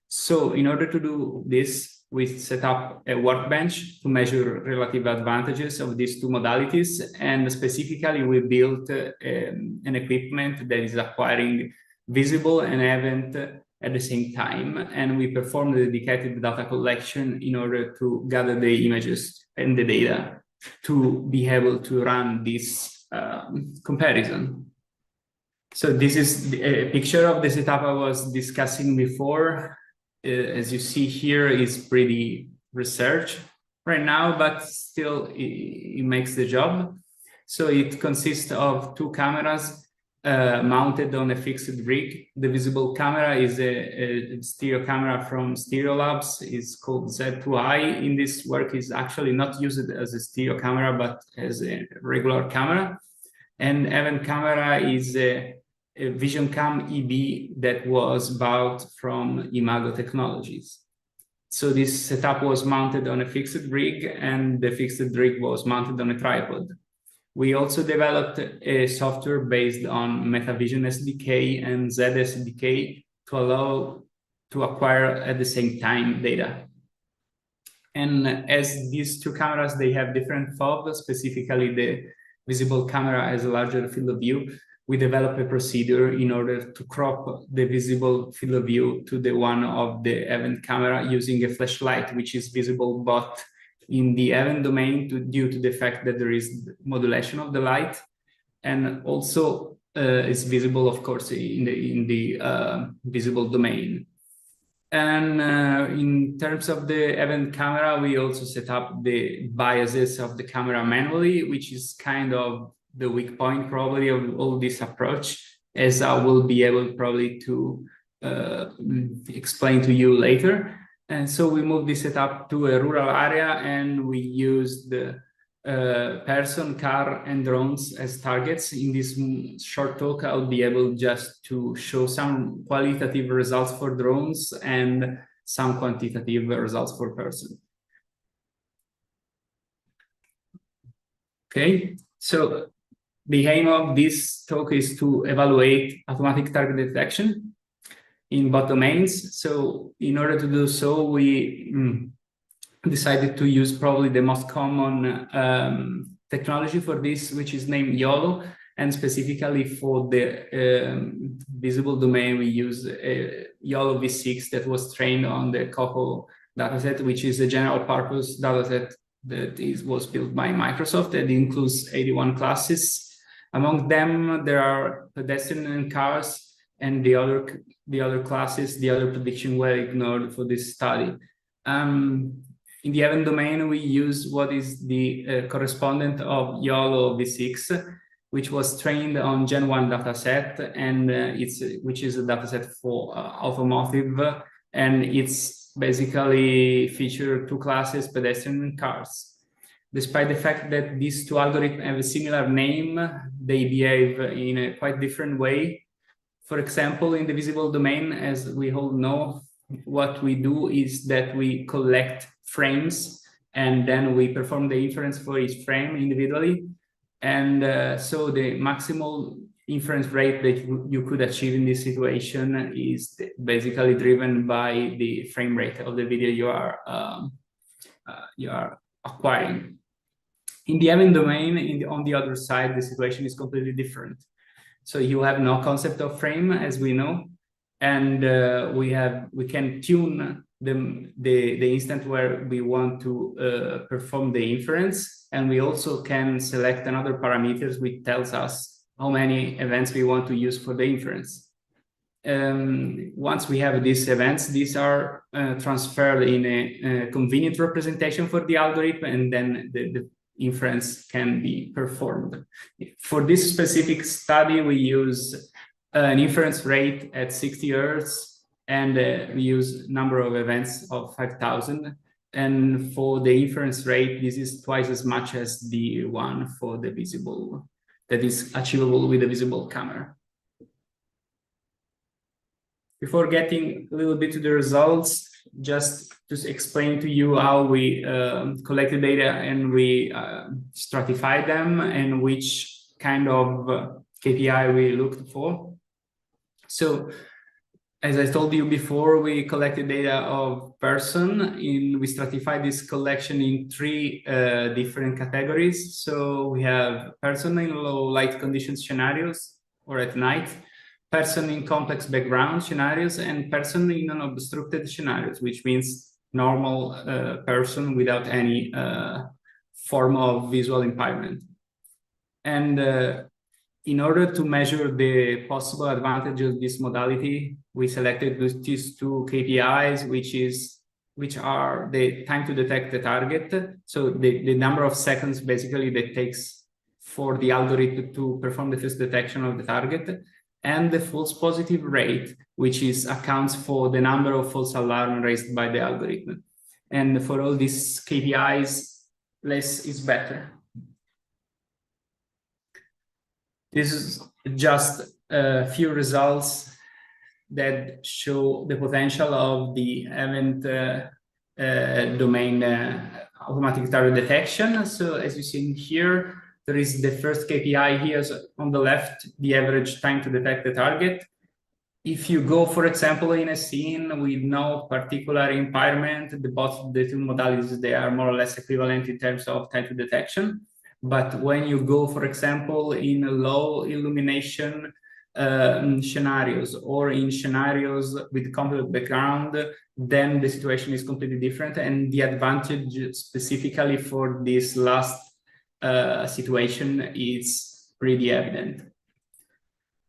So in order to do this, we set up a workbench to measure relative advantages of these two modalities. And specifically, we built an equipment that is acquiring visible and event at the same time. And we performed the dedicated data collection in order to gather the images and the data to be able to run this comparison. So this is a picture of the setup I was discussing before. As you see here, is pretty research right now, but still it makes the job. So it consists of two cameras mounted on a fixed rig. The visible camera is a stereo camera from Stereolabs. It's called Z2i. In this work is actually not used as a stereo camera, but as a regular camera. And event camera is a Vision Cam EB that was bought from Imago Technologies. So this setup was mounted on a fixed rig, and the fixed rig was mounted on a tripod. We also developed a software based on metavision SDK and ZSDK to allow to acquire at the same time data. And as these two cameras, they have different FOV, specifically the visible camera has a larger field of view. We develop a procedure in order to crop the visible field of view to the one of the event camera using a flashlight, which is visible but in the event domain due to the fact that there is modulation of the light, and also is visible, of course, in the visible domain. And in terms of the event camera, we also set up the biases of the camera manually, which is kind of the weak point probably of all this approach, as I will be able probably to explain to you later. And so we moved this setup to a rural area, and we used the person, car, and drones as targets. In this short talk, I'll be able just to show some qualitative results for drones and some quantitative results for person. Okay, so the aim of this talk is to evaluate automatic target detection in both domains. So in order to do so, we decided to use probably the most common technology for this, which is named YOLO. And specifically for the visible domain, we use YOLO V6 that was trained on the COCO dataset, which is a general purpose dataset that was built by Microsoft. It includes 81 classes. Among them, there are pedestrian and cars, and the other classes, the other prediction were ignored for this study. In the event domain, we use what is the correspondent of YOLO V6, which was trained on Gen 1 dataset, and which is a dataset for automotive, and it's basically feature two classes, pedestrian and cars. Despite the fact that these two algorithms have a similar name, they behave in a quite different way. For example, in the visible domain, as we all know, what we do is that we collect frames and then we perform the inference for each frame individually. And so the maximal inference rate that you could achieve in this situation is basically driven by the frame rate of the video you are acquiring. In the event domain, on the other side, the situation is completely different. So you have no concept of frame, as we know, and we can tune the instant where we want to perform the inference, and we also can select another parameters which tells us how many events we want to use for the inference. Once we have these events, these are transferred in a convenient representation for the algorithm, and then the inference can be performed. For this specific study, we use an inference rate at 60 Hz, and we use number of events of 5,000. And for the inference rate, this is twice as much as the one for the visible, that is achievable with the visible camera. Before getting a little bit to the results, just to explain to you how we collected data and we stratified them and which kind of KPI we looked for. So, as I told you before, we collected data of person. We stratified this collection in three different categories. So we have person in low light conditions scenarios or at night, person in complex background scenarios, and person in unobstructed scenarios, which means normal person without any form of visual impairment. And in order to measure the possible advantages of this modality, we selected these two KPIs, which are the time to detect the target. So the number of seconds basically that takes for the algorithm to perform the first detection of the target, and the false positive rate, which accounts for the number of false alarms raised by the algorithm. And for all these KPIs, less is better. This is just a few results that show the potential of the event domain automatic target detection. So as you see here, there is the first KPI here on the left, the average time to detect the target. If you go, for example, in a scene with no particular impairment, both the two modalities, they are more or less equivalent in terms of time to detection. But when you go, for example, in low illumination scenarios or in scenarios with complex background, then the situation is completely different. And the advantage specifically for this last situation is pretty evident.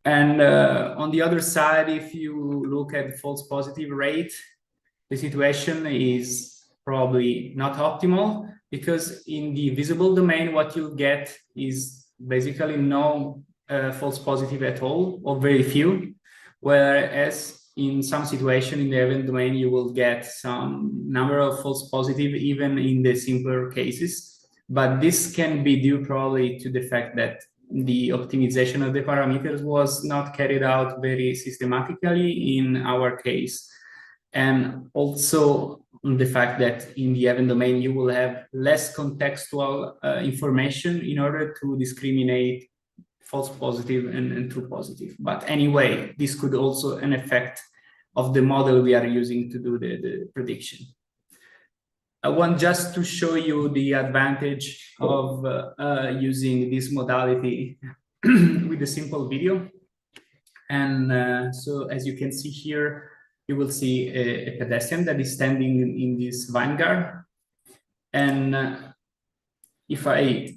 And on the other side, if you look at false positive rate, the situation is probably not optimal, because in the visible domain, what you get is basically no false positive at all, or very few, whereas in some situation in the event domain, you will get some number of false positive even in the simpler cases. But this can be due probably to the fact that the optimization of the parameters was not carried out very systematically in our case. And also on the fact that in the event domain you will have less contextual information in order to discriminate false positive and true positive. But anyway, this could also an effect of the model we are using to do the prediction. I want just to show you the advantage of using this modality with a simple video. And so as you can see here, you will see a pedestrian that is standing in this vanguard. And if I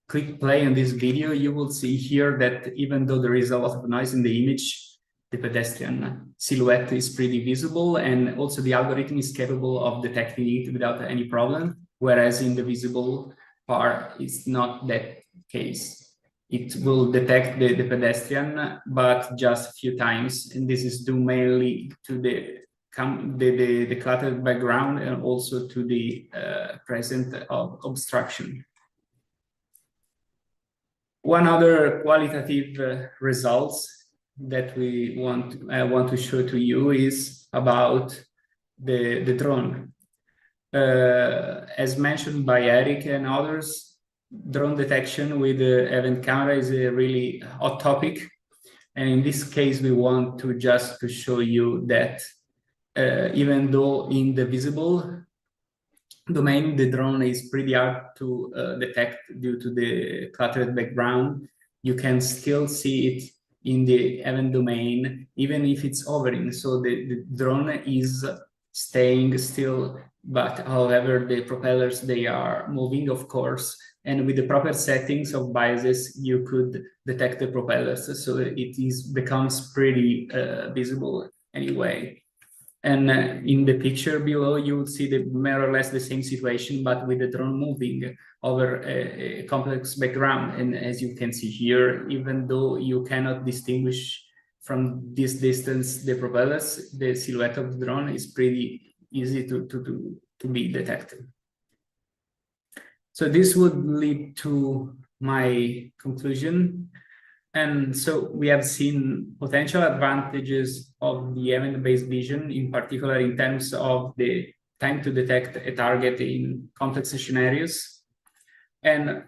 click play on this video, you will see here that even though there is a lot of noise in the image, the pedestrian silhouette is pretty visible, and also the algorithm is capable of detecting it without any problem, whereas in the visible part, it's not that case. It will detect the pedestrian, but just a few times, and this is due mainly to the cluttered background and also to the presence of obstruction. One other qualitative results that we want to show to you is about the drone. As mentioned by Eric and others, drone detection with the event camera is a really hot topic, and in this case we want to just to show you that even though in the visible domain the drone is pretty hard to detect due to the cluttered background, you can still see it in the event domain, even if it's hovering. So the drone is staying still, but however, the propellers, they are moving, of course, and with the proper settings of biases, you could detect the propellers. So it becomes pretty visible anyway. And in the picture below, you will see more or less the same situation, but with the drone moving over a complex background. And as you can see here, even though you cannot distinguish from this distance the propellers, the silhouette of the drone is pretty easy to be detected. So this would lead to my conclusion. And so we have seen potential advantages of the event-based vision, in particular in terms of the time to detect a target in complex scenarios. And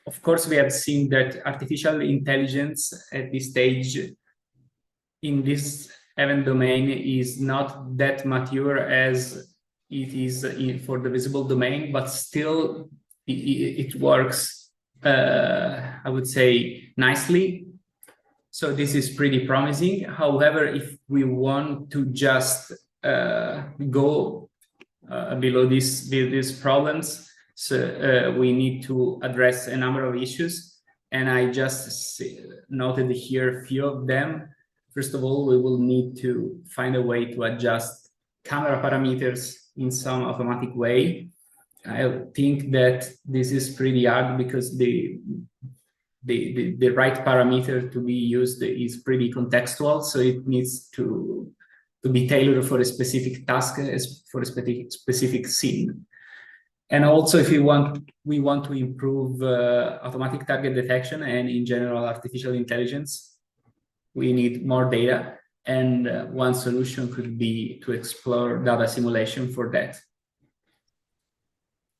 of course, we have seen that artificial intelligence at this stage in this event domain is not that mature as it is for the visible domain, but still it works I would say nicely. So this is pretty promising. However, if we want to just go below these problems, so we need to address a number of issues. And I just noted here a few of them. First of all, we will need to find a way to adjust camera parameters in some automatic way. I think that this is pretty hard because the right parameter to be used is pretty contextual, so it needs to be tailored for a specific task, for a specific scene. And also, if we want to improve automatic target detection and in general artificial intelligence, we need more data, and one solution could be to explore data simulation for that.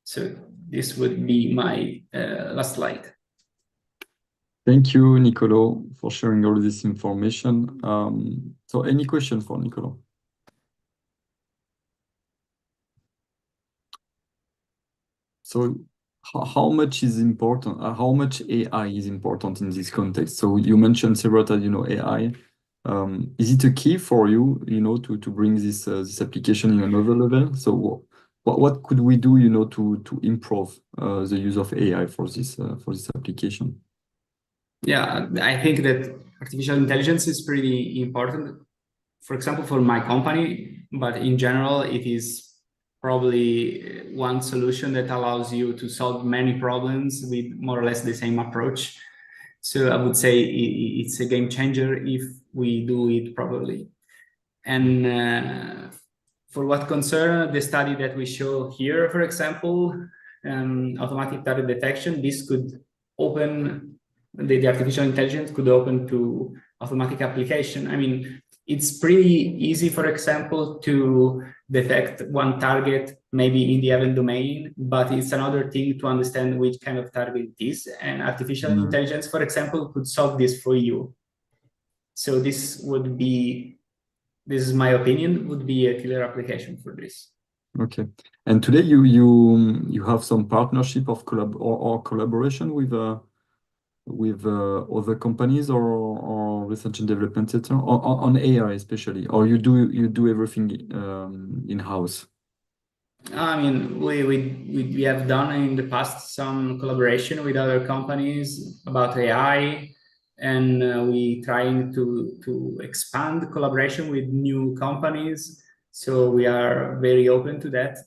So this would be my last slide. Thank you, Nicolo, for sharing all this information. So any question for Nicolo? So how much is important, how much AI is important in this context? So you mentioned several times, AI. Is it a key for you, to bring this application in another level? So what could we do, to improve the use of AI for this application? Yeah, I think that artificial intelligence is pretty important, for example, for my company, but in general, it is probably one solution that allows you to solve many problems with more or less the same approach. So I would say it's a game changer if we do it properly. And for what concerns the study that we show here, for example, automatic target detection, this could open, the artificial intelligence could open to automatic application. I mean, it's pretty easy, for example, to detect one target maybe in the event domain, but it's another thing to understand which kind of target it is. And artificial intelligence, for example, could solve this for you. So this is my opinion, would be a killer application for this. Okay. And today you have some partnership of collaboration with other companies or research and development center on AI especially, or you do everything in-house? I mean, we have done in the past some collaboration with other companies about AI, and we trying to expand collaboration with new companies. So we are very open to that.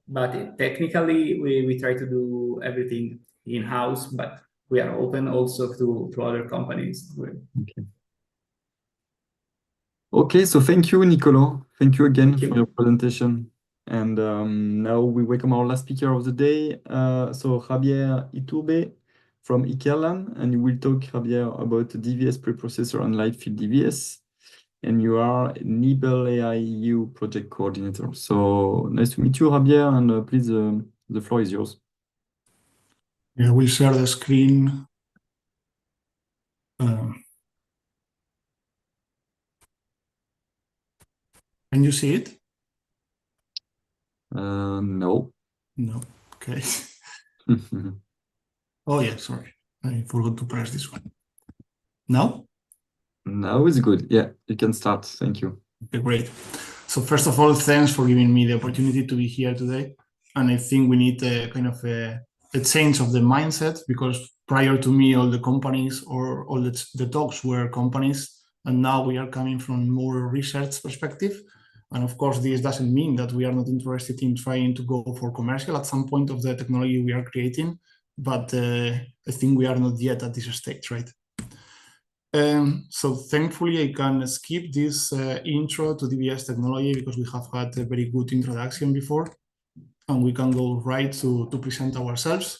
But technically, we try to do everything in-house, but we are open also to other companies. Okay. Okay, so thank you, Nicolo. Thank you again for your presentation. And now we welcome our last speaker of the day. So Javier Iturbe from ATLANT, and you will talk, Javier, about DVS preprocessor and Lightfield DVS. And you are Nibble AI EU project coordinator. So nice to meet you, Javier, and please, the floor is yours. Yeah, we'll share the screen. Can you see it? No. No. Okay. Oh yeah, sorry. I forgot to press this one. Now? Now it's good. Yeah, you can start. Thank you. Okay, great. So first of all, thanks for giving me the opportunity to be here today. And I think we need a kind of a change of the mindset, because prior to me, all the companies or all the talks were companies, and now we are coming from more research perspective. And of course, this doesn't mean that we are not interested in trying to go for commercial at some point of the technology we are creating, but I think we are not yet at this stage, right? So thankfully, I can skip this intro to DVS technology, because we have had a very good introduction before, and we can go right to present ourselves.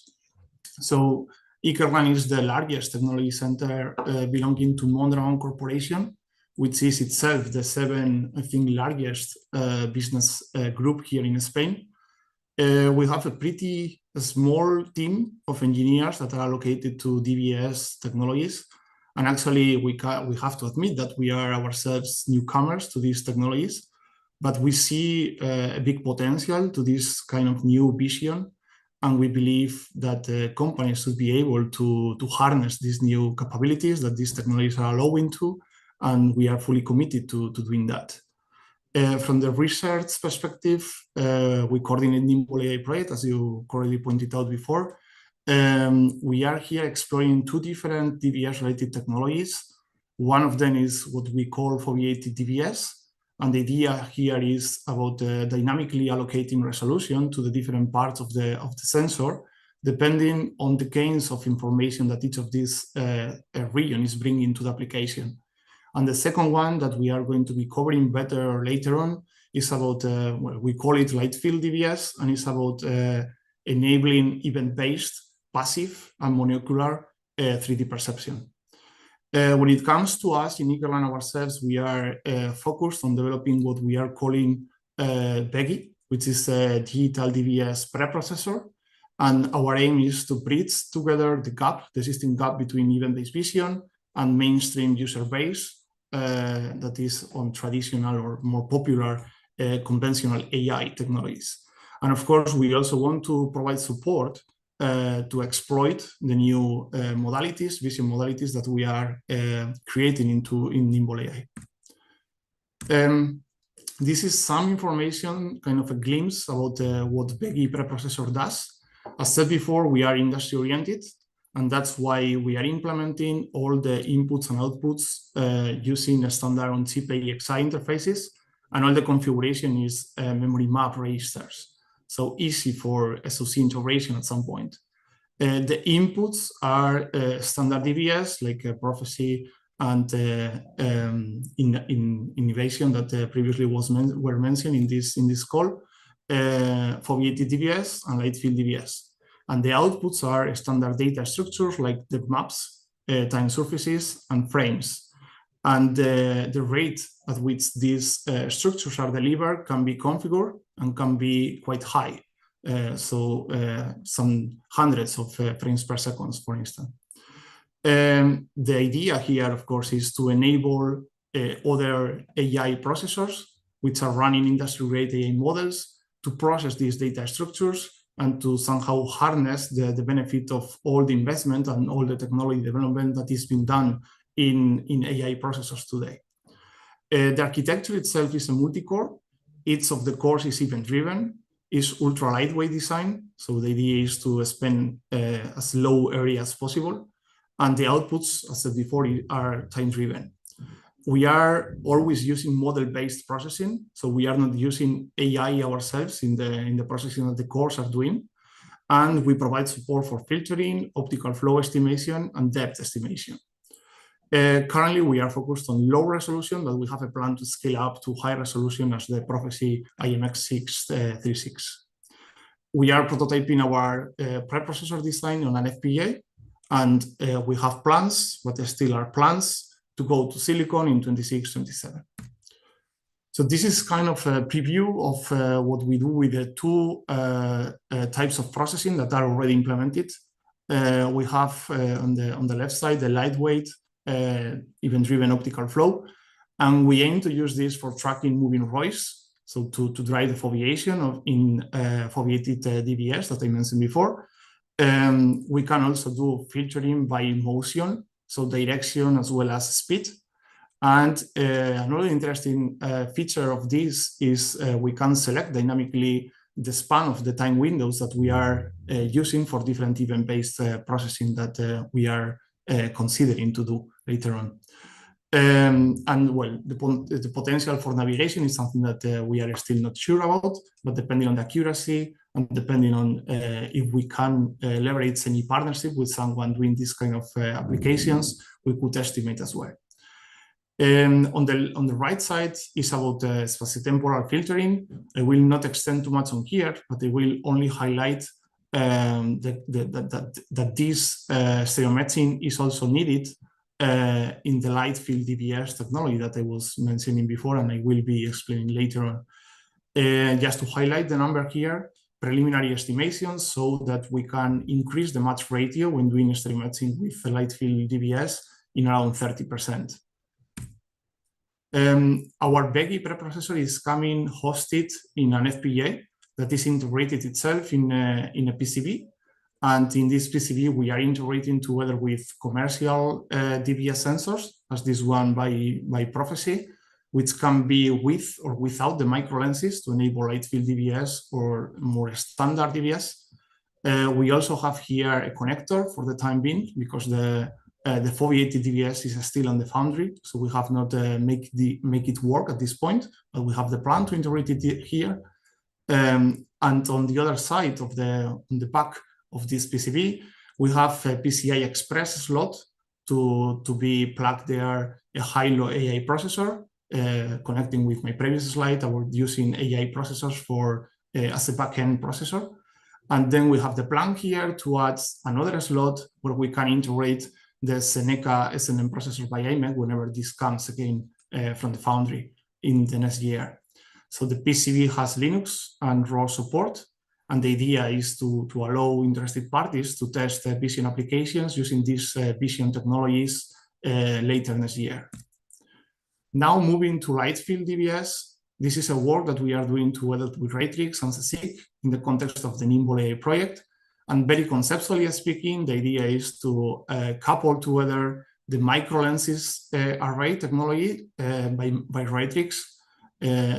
So ICERLAN is the largest technology center belonging to Mondragon Corporation, which is itself the seventh, I think, largest business group here in Spain. We have a pretty small team of engineers that are allocated to DVS technologies. And actually, we have to admit that we are ourselves newcomers to these technologies, but we see a big potential to this kind of new vision. And we believe that companies should be able to harness these new capabilities that these technologies are allowing to, and we are fully committed to doing that. From the research perspective, we coordinate Nimble AI project, as you correctly pointed out before. We are here exploring two different DVS-related technologies. One of them is what we call foveated DVS, and the idea here is about dynamically allocating resolution to the different parts of the sensor, depending on the gains of information that each of these region is bringing to the application. And the second one that we are going to be covering better later on is about, well, we call it Lightfield DVS, and it's about enabling event-based, passive, and monocular 3D perception. When it comes to us in ICERLAN ourselves, we are focused on developing what we are calling PEGI, which is a digital DVS preprocessor. And our aim is to bridge together the existing gap between event-based vision and mainstream user base that is on traditional or more popular conventional AI technologies. And of course, we also want to provide support to exploit the new modalities, vision modalities that we are creating in Nimble AI. This is some information, kind of a glimpse about what PEGI preprocessor does. As said before, we are industry oriented, and that's why we are implementing all the inputs and outputs using a standard on-chip AXI interfaces, and all the configuration is memory map registers. So easy for SoC integration at some point. The inputs are standard DVS, like Prophecy and innovation that previously were mentioned in this call, foveated DVS and Lightfield DVS. And the outputs are standard data structures like the maps, time surfaces, and frames. And the rate at which these structures are delivered can be configured and can be quite high. Some hundreds of frames per second, for instance. The idea here, of course, is to enable other AI processors, which are running industry-grade AI models, to process these data structures and to somehow harness the benefit of all the investment and all the technology development that is being done in AI processors today. The architecture itself is a multi-core. Each of the cores is event-driven, is ultra-lightweight design. So the idea is to spend as low area as possible. And the outputs, as I said before, are time-driven. We are always using model-based processing. So we are not using AI ourselves in the processing that the cores are doing. And we provide support for filtering, optical flow estimation, and depth estimation. Currently, we are focused on low resolution, but we have a plan to scale up to high resolution as the Prophecy IMX636. We are prototyping our preprocessor design on an FPGA, and we have plans, but there still are plans, to go to silicon in 26-27. So this is kind of a preview of what we do with the two types of processing that are already implemented. We have on the left side the lightweight event-driven optical flow, and we aim to use this for tracking moving ROIs, so to drive the foveation in foveated DBS that I mentioned before. We can also do filtering by motion, so direction as well as speed. And another interesting feature of this is we can select dynamically the span of the time windows that we are using for different event-based processing that we are considering to do later on. And well, the potential for navigation is something that we are still not sure about, but depending on the accuracy and depending on if we can leverage any partnership with someone doing this kind of applications, we could estimate as well. On the right side is about spatiotemporal filtering. I will not extend too much on here, but I will only highlight that this stereometering is also needed in the Lightfield DBS technology that I was mentioning before, and I will be explaining later on. Just to highlight the number here, preliminary estimations show that we can increase the match ratio when doing stereometering with the Lightfield DBS in around 30%. Our BEGI preprocessor is coming hosted in an FPGA that is integrated itself in a PCB. And in this PCB, we are integrating together with commercial DBS sensors, as this one by Prophecy, which can be with or without the micro lenses to enable Lightfield DBS or more standard DBS. We also have here a connector for the time being because the foveated DBS is still on the foundry, so we have not make it work at this point, but we have the plan to integrate it here. And on the other side of on the back of this PCB, we have a PCI Express slot to be plugged there, a high-low AI processor, connecting with my previous slide. I was using AI processors for as a backend processor. And then we have the plan here to add another slot where we can integrate the Seneca SNM processor by IMEC whenever this comes again from the foundry in the next year. So the PCB has Linux and RAW support, and the idea is to allow interested parties to test vision applications using these vision technologies later next year. Now moving to Lightfield DBS, this is a work that we are doing together with Raytrix and CSIC in the context of the Nimble AI project. And very conceptually speaking, the idea is to couple together the microlenses array technology by Raytrix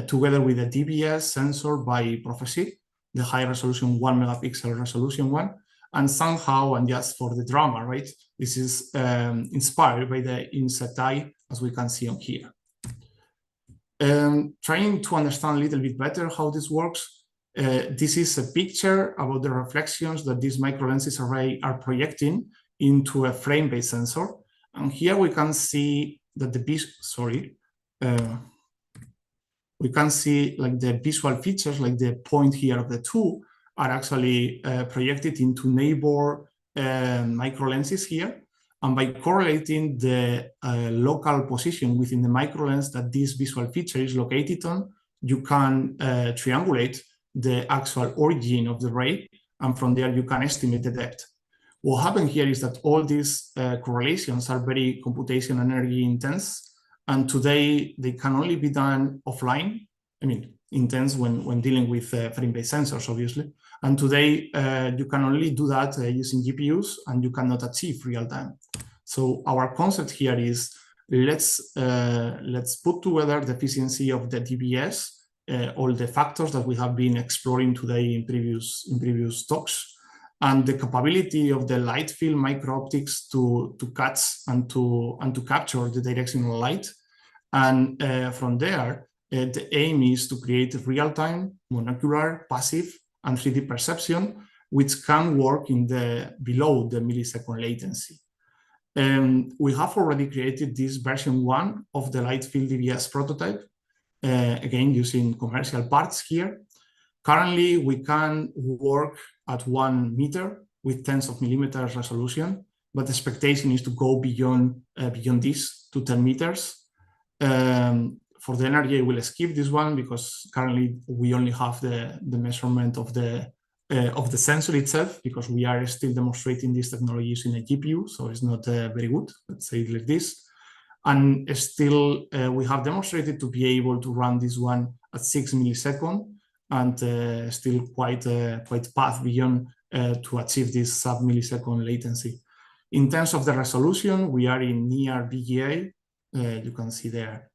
together with the DBS sensor by Prophecy, the high resolution 1 megapixel resolution one. And somehow, and just for the drama, right, this is inspired by the insect eye, as we can see on here. Trying to understand a little bit better how this works, this is a picture about the reflections that these microlenses array are projecting into a frame-based sensor. And here we can see that we can see like the visual features, like the point here of the two, are actually projected into neighbor microlenses here. And by correlating the local position within the microlens that this visual feature is located on, you can triangulate the actual origin of the ray, and from there you can estimate the depth. What happened here is that all these correlations are very computation energy intense, and today they can only be done offline. I mean, intense when dealing with frame-based sensors, obviously. And today you can only do that using GPUs, and you cannot achieve real time. So our concept here is let's put together the efficiency of the DBS, all the factors that we have been exploring today in previous talks, and the capability of the light field micro-optics to catch and to capture the directional light. And from there, the aim is to create real-time, monocular, passive, and 3D perception, which can work in below the millisecond latency. We have already created this version 1 of the Lightfield DBS prototype, again, using commercial parts here. Currently, we can work at 1 meter with tens of millimeters resolution, but the expectation is to go beyond this to 10 meters. For the energy, I will skip this one because currently we only have the measurement of the sensor itself, because we are still demonstrating this technology using a GPU, so it's not very good, let's say it like this. And still, we have demonstrated to be able to run this one at 6 milliseconds, and still quite path beyond to achieve this sub-millisecond latency. In terms of the resolution, we are in near BGA, you can see there.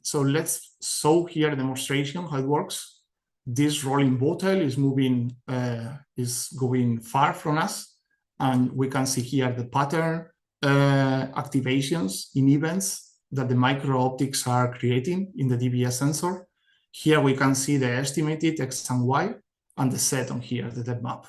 So let's show here a demonstration how it works. This rolling bottle is moving, is going far from us, and we can see here the pattern activations in events that the micro-optics are creating in the DBS sensor. Here we can see the estimated X and Y and the set on here, the depth map.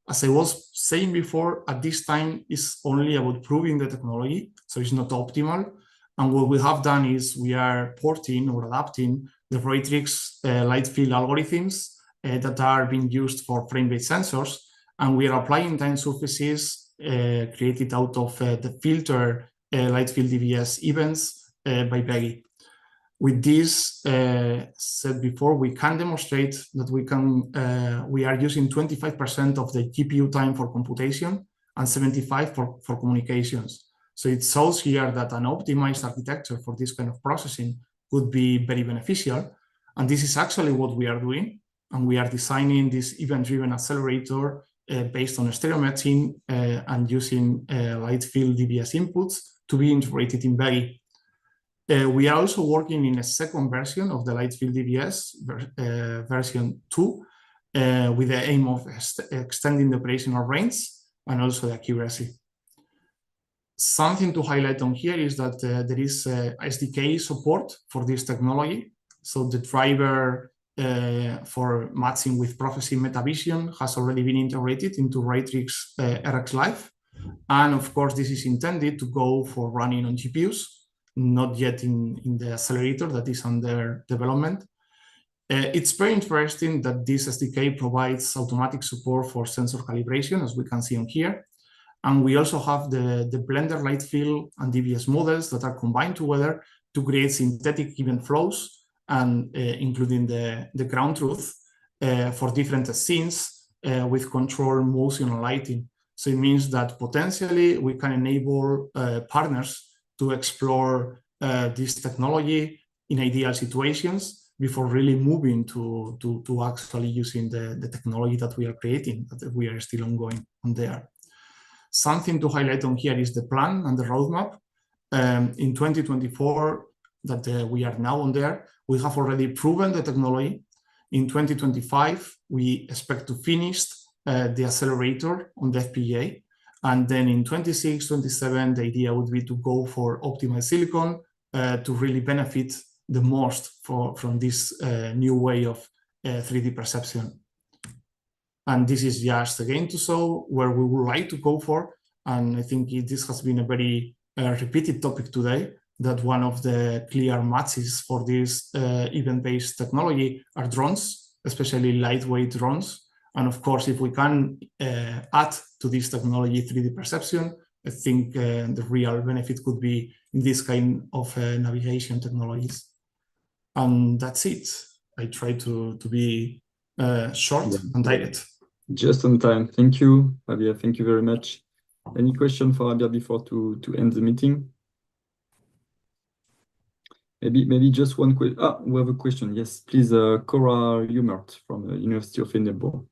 As I was saying before, at this time it's only about proving the technology, so it's not optimal. And what we have done is we are porting or adapting the Roitrix light field algorithms that are being used for frame-based sensors, and we are applying time surfaces created out of the filter light field DBS events by Peggy. With this said before, we can demonstrate that we are using 25% of the GPU time for computation and 75% for communications. So it shows here that an optimized architecture for this kind of processing could be very beneficial. And this is actually what we are doing. And we are designing this event-driven accelerator based on stereo matching and using light field DBS inputs to be integrated in Peggy. We are also working in a second version of the Lightfield DBS, version 2, with the aim of extending the operational range and also the accuracy. Something to highlight on here is that there is SDK support for this technology. So the driver for matching with processing metavision has already been integrated into Roitrix RX Live. And of course, this is intended to go for running on GPUs, not yet in the accelerator that is under development. It's very interesting that this SDK provides automatic support for sensor calibration, as we can see on here. And we also have the Blender light field and DBS models that are combined together to create synthetic event flows, and including the ground truth for different scenes with controlled motion and lighting. So it means that potentially we can enable partners to explore this technology in ideal situations before really moving to actually using the technology that we are creating, that we are still ongoing on there. Something to highlight on here is the plan and the roadmap. In 2024, that we are now on there, we have already proven the technology. In 2025, we expect to finish the accelerator on the FPGA. And then in 26, 27, the idea would be to go for optimized silicon to really benefit the most from this new way of 3D perception. And this is just again to show where we would like to go for. And I think this has been a very repeated topic today, that one of the clear matches for this event-based technology are drones, especially lightweight drones. And of course, if we can add to this technology 3D perception, I think the real benefit could be in this kind of navigation technologies. And that's it. I try to be short and direct. Just on time. Thank you, Javier. Thank you very much. Any question for Javier before to end the meeting? Maybe just one question. We have a question. Yes, please, Cora Humert from the University of Edinburgh.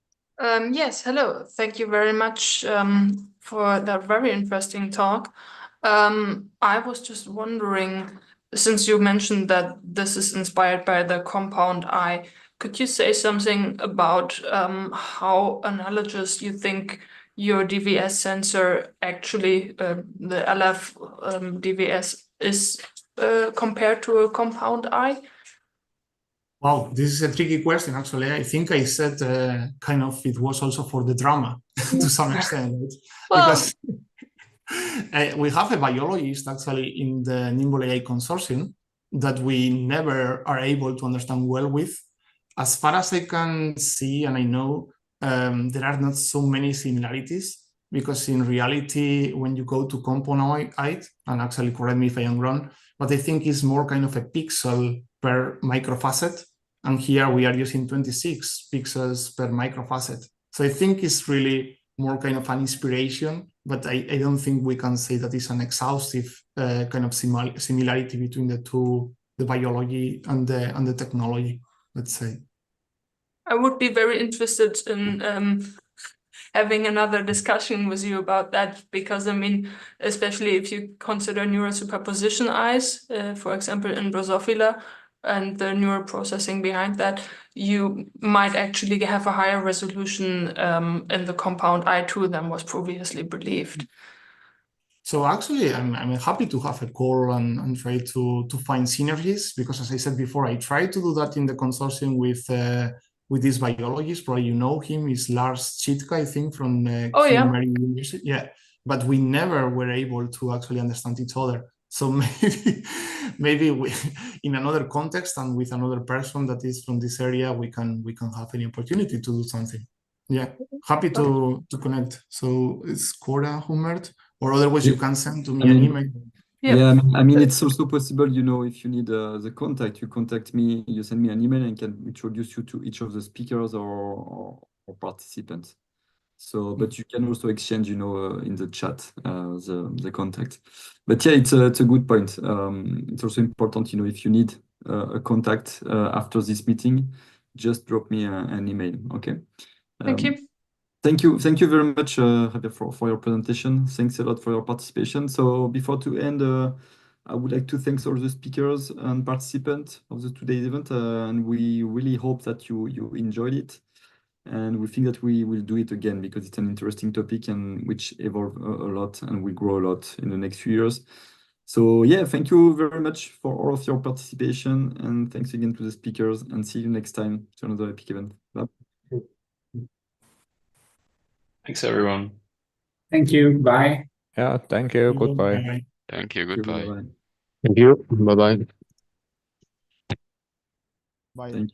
Yes, hello. Thank you very much for that very interesting talk. I was just wondering, since you mentioned that this is inspired by the compound eye, could you say something about how analogous you think your DVS sensor actually, the LF DVS, is compared to a compound eye? Wow, this is a tricky question, actually. I think I said kind of it was also for the drama to some extent. Right? Well, because we have a biologist actually in the Nimble AI consortium that we never are able to understand well with. As far as I can see, and I know, there are not so many similarities, because in reality, when you go to compound eye, and actually correct me if I am wrong, but I think it's more kind of a pixel per microfacet. And here we are using 26 pixels per microfacet. So I think it's really more kind of an inspiration, but I don't think we can say that it's an exhaustive kind of similarity between the two, the biology and the technology, let's say. I would be very interested in having another discussion with you about that, because I mean, especially if you consider neural superposition eyes, for example, in Drosophila, and the neural processing behind that, you might actually have a higher resolution in the compound eye too than was previously believed. So actually, I'm happy to have a call and try to find synergies, because as I said before, I tried to do that in the consortium with this biologist. Probably you know him, is Lars Chitka, I think, from Queen Mary University. Yeah, but we never were able to actually understand each other. So maybe we, in another context and with another person that is from this area, we can have any opportunity to do something. Yeah, happy to connect. So it's Cora Humert, or otherwise you can send to me an email. Yeah, I mean, it's also possible, you know, if you need the contact, you contact me, you send me an email, and can introduce you to each of the speakers or participants. So, but you can also exchange, you know, in the chat, the contact. But yeah, it's a good point. It's also important, you know, if you need a contact after this meeting, just drop me an email. Okay. Thank you. Thank you very much, Javier, for your presentation. Thanks a lot for your participation. So before to end, I would like to thank all the speakers and participants of today's event, and we really hope that you enjoyed it. And we think that we will do it again, because it's an interesting topic and which evolve a lot and will grow a lot in the next few years. So yeah, thank you very much for all of your participation, and thanks again to the speakers, and see you next time to another epic event. Bye. Thanks, everyone. Thank you. Bye. Yeah, thank you. Goodbye. Bye. Thank you. Goodbye. Bye-bye. Thank you. Bye-bye. Thank you.